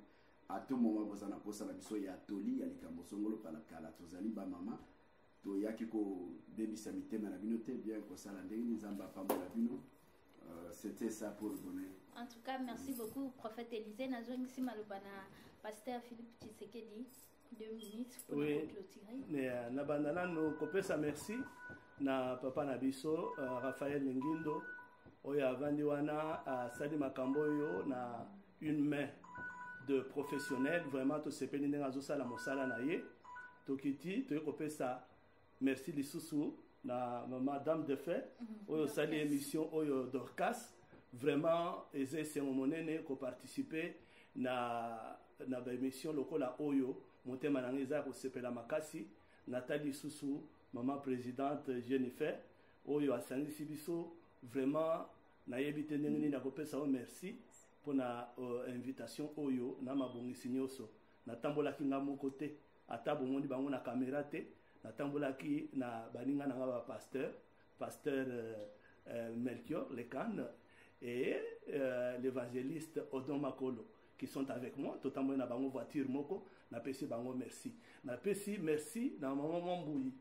Speaker 1: à tout moment boza na posa na biso ya toli ya likambo songolo pala kala tozali ba mama to yaki ko debisa mitema na bino te bien ko sala ndenge nzamba pambo na bino c'était ça pour donner.
Speaker 3: En tout cas merci beaucoup prophète Élisée nazongisi malobana pasteur Philippe Tshisekedi 2 minutes pour clôturer.
Speaker 2: Mais na bandana no kopesa merci na papa na biso Raphaël Ngindo oyo avandi wana sali makambo yo na une main de professionnel vraiment to sepeli ndenga zo sala mosala na ye tokiti to kopesa merci lisusu na madame de fait oyo sali émission oyo Dorcas vraiment eze monene ko participer na ba émission lokola oyo motema na ngeza ko sepela makasi Nathalie Susu maman présidente Jennifer oyo asangisi biso vraiment na yebite ndenge na kopesa o merci pour na invitation oyo na mabongisi nyoso natambolaki nga moko te ata bomondi bango na caméra te natambolaki na baninga na ba pasteur Melchior Lekan et l'évangéliste Odon Makolo qui sont avec moi totambo na bango voiture moko na pesi bango merci na pesi merci na maman Mbouyi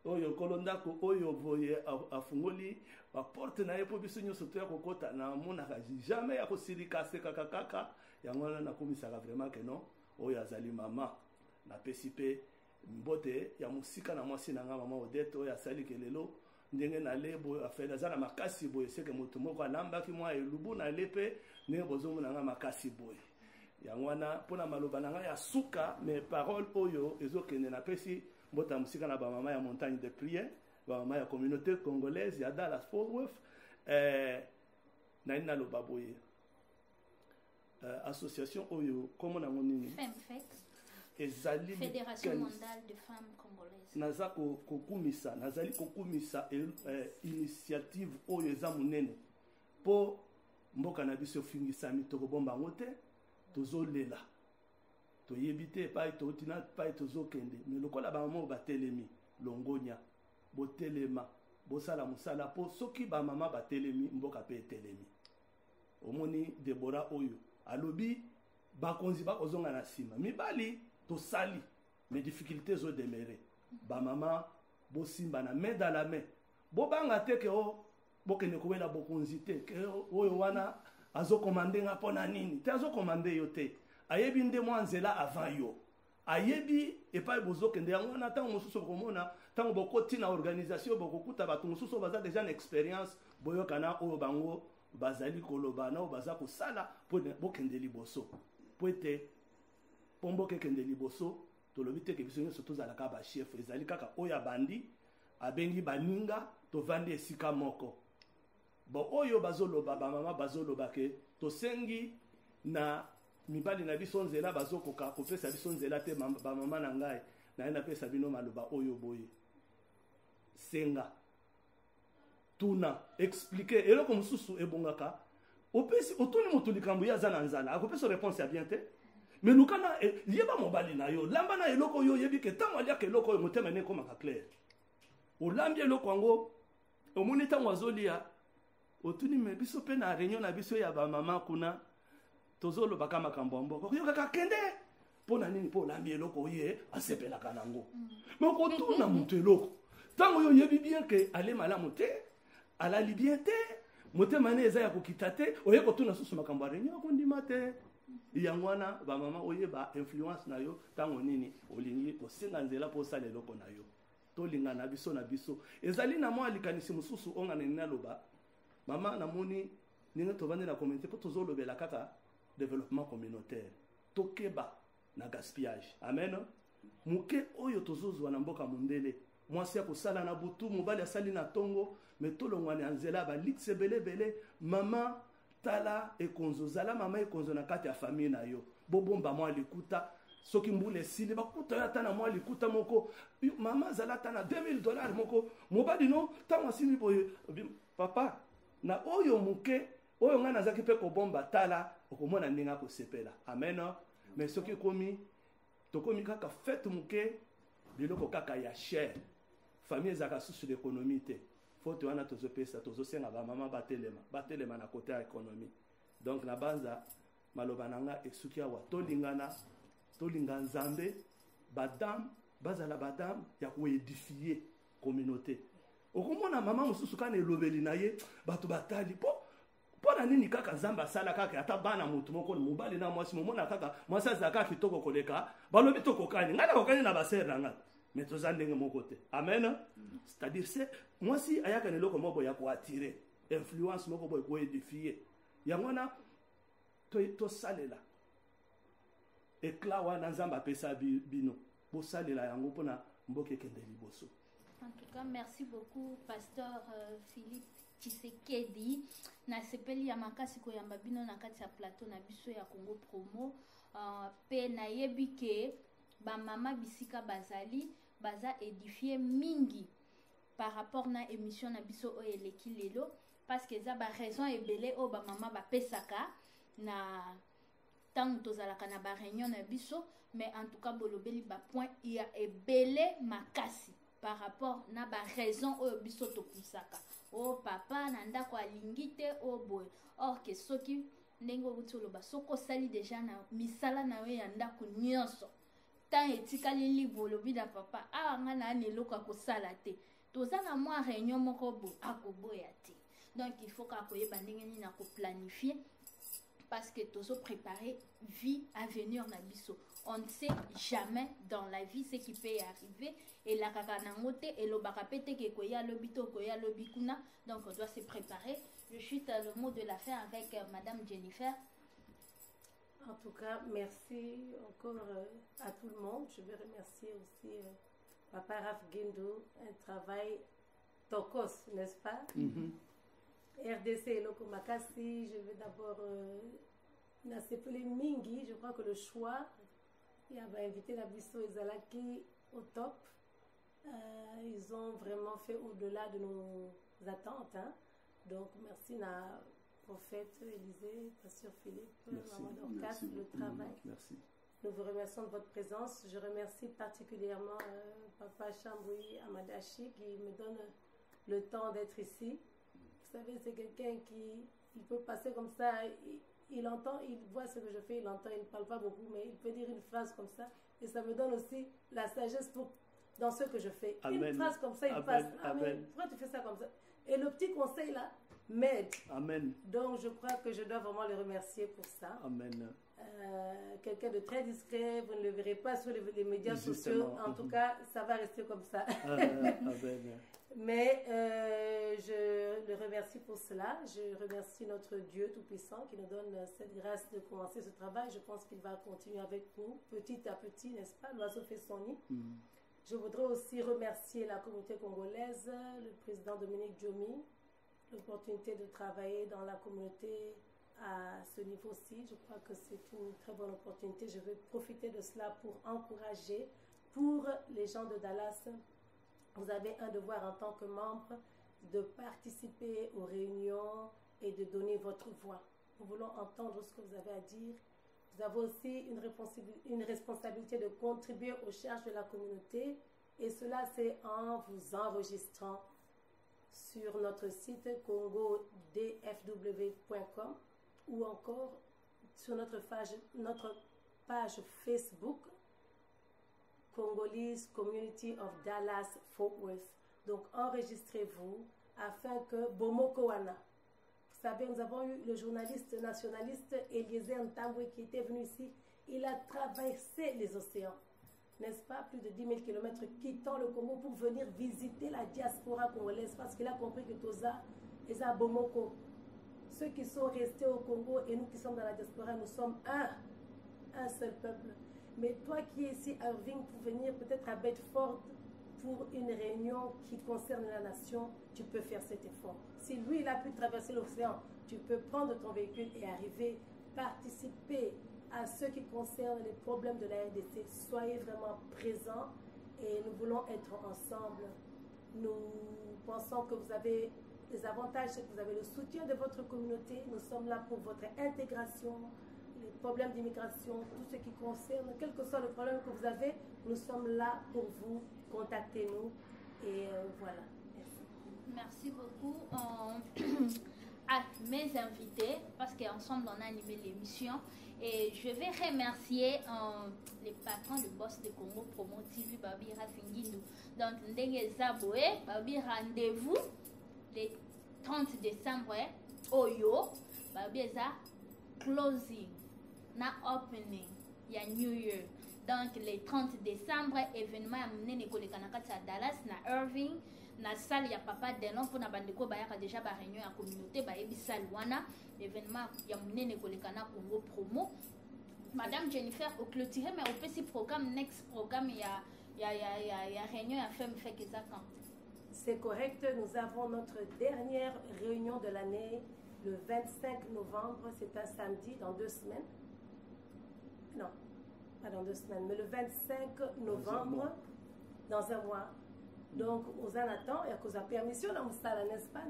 Speaker 2: oyo kolondako oyo voye afungoli ba porte na yepo biso nyoso to ya kokota na mona jamais ya kosilika se kaka yango na komisaka vraiment que non oyo azali mama na pesi pe mbote ya musika na mwasi na nga mama Odette oyo asali kelelo ndenge na lebo afela za na makasi boye seke moto moko alambaki mwa elubu na lepe ndenge bozongo na nga makasi boye yango wana pona maloba na nga ya suka mes paroles oyo ezokende na pesi mbota musika na ba mama ya montagne de prière ba mama ya communauté congolaise ya Dallas Fort Worth na ina loba boye association oyo komo na ngonini ezali
Speaker 3: Fédération mondiale de femmes congolaises
Speaker 2: nazali kokumisa initiative oyo eza munene po mboka na biso fingisami tokobomba ngote tozolela toyebite pai totina pai tozokende mais lokola ba mama batelemi longonya botelema bosala musala po soki ba mama batelemi mboka pe etelemi omoni Deborah oyo alobi bakonzi bakozonga na sima mibali tosali mais difficultés zo demeurer ba mama bosimba na main dans la main bobanga te ke bokene kowela bokonzi te ke oyo wana azokomande nga pona nini te azokomande yo te ayebi nde mwa nzela avant yo ayebi epai bozokende yango wana ntango mosusu komona ntango bokoti na organisation bokokuta bato mosusu baza déjà na expérience boyokana oyo bango bazali koloba na oyo baza kosala mpo bokende liboso po ete mpo mbokekende liboso tolobi teke biso nyonso tozalaka bachef ezali kaka oyo abandi abengi baninga tovandi esika moko bon oyo bazoloba bamama bazoloba ke tosengi na mibali na biso nzela bazokoka kopesa biso nzela te bamama na ngai naye napesa bino maloba oyo boye senga tuna explique eloko mosusu ebongaka opesi otuni moto likambo ye aza na nzala akopesa réponse ya bien te mais lukana yeba mobali na yo lamba na eloko oyo oyebi ke ntango aliaka eloko oyo motema ene ekomaka clair olambi eloko yango omoni ntango azolia otuni me biso mpe na réunion na biso ya bamama kuna tozolobaka makambo ya mboka oyokaka kende mpo na nini mpo olambi eloko oye asepelaka nango me okotuna moto eloko ntango oyo oyebi bien ke ale malamu te alali bien te motema ne eza ya kokita te oye kotuna susu makambo ya réunion akondima te yango wana bamama oyeba influence na yo ntango nini olingi kosenga nzela mpo osala eloko na yo tolinga na biso ezali na mwa likanisi mosusu onga na nini aloba mama namoni ndenge tovandi na communauté mpo tozolobela kaka développement communautaire tokeba na gaspillage amen moke oyo tozozwa na mboka mondele mwasi ya kosala na butu mobali asali na tongo me tolongwana ya nzela balitse ebelebele mama tala ekonzo zala mama ekonzo na kati ya famille na yo bobomba mwa likuta soki mbula esili bakuta yo ata na mwa likuta moko mama zala ata na $2000 moko mobali no ntango asili boye papa na oyo moke oyo ngai nazalaki mpe kobomba tala okomona ndenge akosepela amen me soki tokomi kaka fete moke biloko kaka ya cher famille ezalaka susu l'économie te foto wana tozopesa tozosenga bamama batelema na kote ya économie donc na banza maloba na nga esuki awa tolinga nzambe badame bazala badame ya koedifie communauté okomona mama mosusu kana elobeli na ye bato batali mpo na nini kaka nzambe asala kaka ata bana motu moko mobali na mwasi momona kaka mwasi azala kaka kitoko koleka balobi tokokani ngai nakokani na basere na ngai mais toza ndenge moko te amen c'est-à-dire c'est mwasi ayaka na eloko moko ya koatire influence moko boye koedifie yango wana tosalela ekla wana nzambe apesa bino bosalela yango mpona mboka ekende liboso.
Speaker 3: En tout cas, merci beaucoup, Pasteur Philippe Tshisekedi. Na sepeli ya makasi ko yamba bino na kati ya plateau na biso ya Congo Promo. Pe na yebi ke ba mama bisika bazali baza édifié mingi par rapport na émission na biso o eleki lelo parce que za ba raison ebele o ba mama ba pesaka na tant tozalaka na ba réunion na biso mais en tout cas bolobeli ba point il y a ebele makasi par rapport na ba raison oyo biso tokusaka o papa na ndako alingi te o boy or que soki ndenge obutoloba soko sali déjà na misala na yo ya ndako nyonso tant etikali libolobi da papa nga na neloko akosala te toza na mwa réunion moko bo akoboya te donc il faut qu'akoyeba ndenge nini na ko planifier parce que tozo préparer vie à venir na biso. On ne sait jamais dans la vie ce qui peut y arriver et la kakanangote et le bakapete ke koya lobito koya lobikuna donc on doit se préparer. Je chute le mot de la fin avec madame Jennifer.
Speaker 4: En tout cas, merci encore à tout le monde. Je veux remercier aussi Papa Raf Guindo, un travail tokos, n'est-ce pas? RDC Loko Makasi, je veux d'abord Nasepele Mingi, je crois que le choix, il y avait invité la Bisso et Zalaki au top. Ils ont vraiment fait au-delà de nos attentes. Hein. Donc merci na prophète Élisée, Pasteur Philippe, Maman Dorcas, le travail.
Speaker 2: Merci.
Speaker 4: Nous vous remercions de votre présence. Je remercie particulièrement Papa Chamboui Amadachi qui me donne le temps d'être ici. Vous savez, c'est quelqu'un qui il peut passer comme ça, il entend, il voit ce que je fais, il entend, il ne parle pas beaucoup, mais il peut dire une phrase comme ça. Et ça me donne aussi la sagesse dans ce que je fais. Amen. Une phrase comme ça, il passe. Amen. Pourquoi tu fais ça comme ça? Et le petit conseil là m'aide.
Speaker 2: Amen.
Speaker 4: Donc je crois que je dois vraiment le remercier pour ça.
Speaker 2: Amen.
Speaker 4: Quelqu'un de très discret, vous ne le verrez pas sur les médias sociaux. En tout cas, ça va rester comme ça.
Speaker 2: Amen.
Speaker 4: Mais je le remercie pour cela. Je remercie notre Dieu Tout-Puissant qui nous donne cette grâce de commencer ce travail. Je pense qu'il va continuer avec nous petit à petit, n'est-ce pas? L'oiseau fait son nid. Je voudrais aussi remercier la communauté congolaise, le président Dominique Djomi, l'opportunité de travailler dans la communauté à ce niveau-ci. Je crois que c'est une très bonne opportunité. Je vais profiter de cela pour encourager pour les gens de Dallas. Vous avez un devoir en tant que membre de participer aux réunions et de donner votre voix. Nous voulons entendre ce que vous avez à dire. Vous avez aussi une responsabilité de contribuer aux charges de la communauté et cela c'est en vous enregistrant sur notre site congodfw.com ou encore sur notre page Facebook Congolese Community of Dallas Fort Worth. Donc enregistrez-vous afin que Bomoko Wana, savez, nous avons eu le journaliste nationaliste Eliezer Ntambwe qui était venu ici. Il a traversé les océans, n'est-ce pas, plus de 10 000 km quittant le Congo pour venir visiter la diaspora congolaise parce qu'il a compris que Toza et Zabomoko, ceux qui sont restés au Congo et nous qui sommes dans la diaspora, nous sommes un seul peuple. Mais toi qui es ici à Irving pour venir peut-être à Bedford pour une réunion qui concerne la nation, tu peux faire cet effort. Si lui, il a pu traverser l'océan, tu peux prendre ton véhicule et arriver, participer à ce qui concerne les problèmes de la RDC. Soyez vraiment présents et nous voulons être ensemble. Nous pensons que vous avez les avantages, c'est que vous avez le soutien de votre communauté. Nous sommes là pour votre intégration, les problèmes d'immigration, tout ce qui concerne, quel que soit le problème que vous avez, nous sommes là pour vous. Contactez-nous et voilà.
Speaker 3: Merci beaucoup à mes invités parce qu'ensemble on a animé l'émission et je vais remercier les patrons de Boss de Congo Promo TV Babira Fingindu. Donc Ndenge Zaboé, Babi rendez-vous le 30 décembre Oyo, Babi za closing na opening ya New Year. Donc le 30 décembre événement ya munene kolekana kati ya Dallas na Irving na salle ya Papa Delon pour na bandeko bayaka déjà ba réunion ya communauté ba yebi salle wana événement ya munene kolekana Congo Promo. Madame Jennifer au clôturer mais au petit programme next programme ya réunion ya femme fait que ça quand
Speaker 4: c'est correct, nous avons notre dernière réunion de l'année le 25 novembre, c'est un samedi dans 2 semaines. Non, pas dans 2 semaines, mais le 25 novembre, dans un mois. Donc, aux Anatans, et à cause de la permission, n'est-ce pas,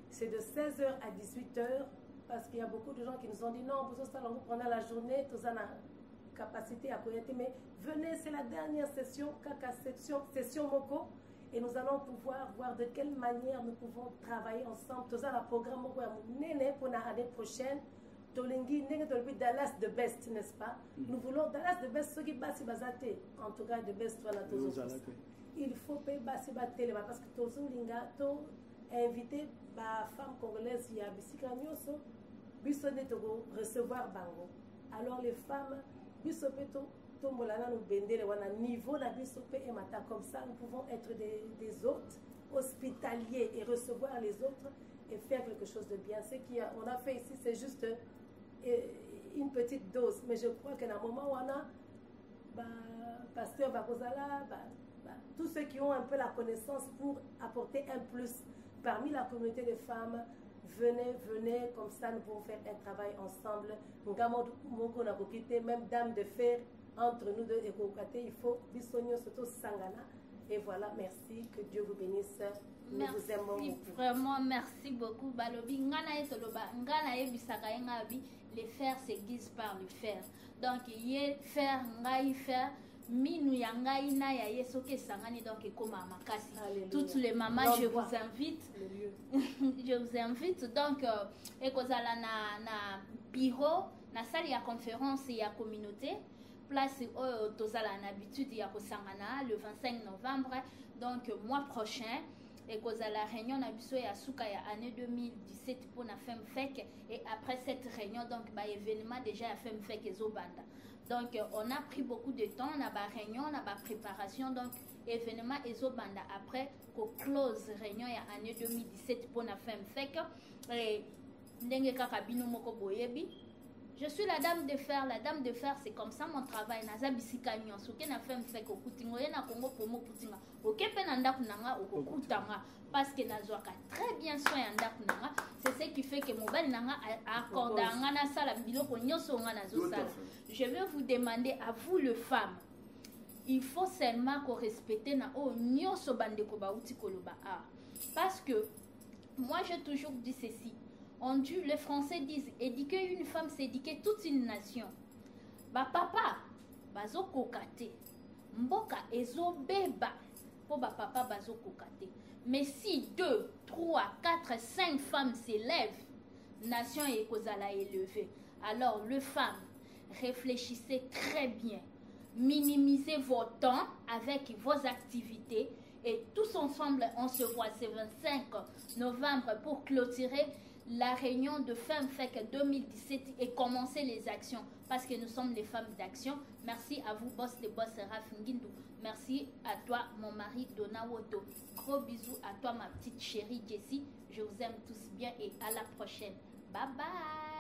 Speaker 4: c'est de 16h à 18h, parce qu'il y a beaucoup de gens qui nous ont dit non, vous prenez la journée, vous avez la capacité à connaître, mais venez, c'est la dernière session, session Moko, et nous allons pouvoir voir de quelle manière nous pouvons travailler ensemble. Tout ça, le programme pour l'année prochaine. Tolingi, Dallas the best, n'est-ce pas? Nous voulons Dallas the best, ceux qui passent basate. En tout cas, the best, il faut payer basate parce que Tozo Linga, to invité la femme congolaise, il y a Bissikanyoso, Bissone Togo, recevoir Bango. Alors les femmes, Bissopeto, Tombolana, nous bendele, on a niveau la Bissopé et Mata, comme ça, nous pouvons être des hôtes hospitaliers et recevoir les autres et faire quelque chose de bien. Ce qu'on a fait ici, c'est juste une petite dose. Mais je crois qu'à un moment où on a, pasteur Bakozala, tous ceux qui ont un peu la connaissance pour apporter un plus parmi la communauté des femmes, venez, comme ça nous pouvons faire un travail ensemble. Même dame de fer, entre nous deux et Kokate, il faut bisogno surtout Sangana. Et voilà, merci, que Dieu vous bénisse. Nous vous aimons beaucoup.
Speaker 3: Vraiment, merci beaucoup. Balobi, ngana etoloba, ngana ebisaka ngabi, les fers s'aiguisent par le fer. Donc, yé fer, ngai fer, minu ya ngai na ya yesoke sangani donc ekoma makasi. Toutes les mamans, je vous invite. Je vous invite donc ekozala na bureau, na salle ya conférence ya communauté. Place tozala en habitude ya kosangana le 25 novembre donc mois prochain et cause à la réunion na biso ya suka ya année 2017 pour na FEMFEC et après cette réunion donc ba événement déjà ya FEMFEC ezobanda donc on a pris beaucoup de temps na ba réunion na ba préparation donc événement ezobanda après ko close réunion ya année 2017 pour na FEMFEC et ndenge kaka bino moko boyebi. Je suis la dame de fer. La dame de fer, c'est comme ça mon travail. Nazabisika nyonso ke na femme fait ko kutingo na Congo Promo kutinga. OK pe na ndaku nanga okutanga parce que nazwaka très bien soin ya ndaku nanga. C'est ce qui fait que mobile nanga accordanga na sala biloko nyonso nga nazo sala. Je vais vous demander à vous les femmes. Il faut seulement qu'on respecte na o nyonso bandeko ba uti koloba parce que moi j'ai toujours dit ceci. Les Français disent éduquer une femme, c'est éduquer toute une nation. Ba papa, bazo kokate. Mboka ezo beba. Po ba papa bazo kokate. Mais si 2, 3, 4, 5 femmes s'élèvent, nation est kozala élevée. Alors, les femmes, réfléchissez très bien. Minimisez vos temps avec vos activités. Et tous ensemble, on se voit ce 25 novembre pour clôturer la réunion de fin FEC 2017 et commencer les actions parce que nous sommes les femmes d'action. Merci à vous, boss de boss Raph Nguindou. Merci à toi, mon mari Dona Woto. Gros bisous à toi, ma petite chérie Jessie. Je vous aime tous bien et à la prochaine. Bye bye.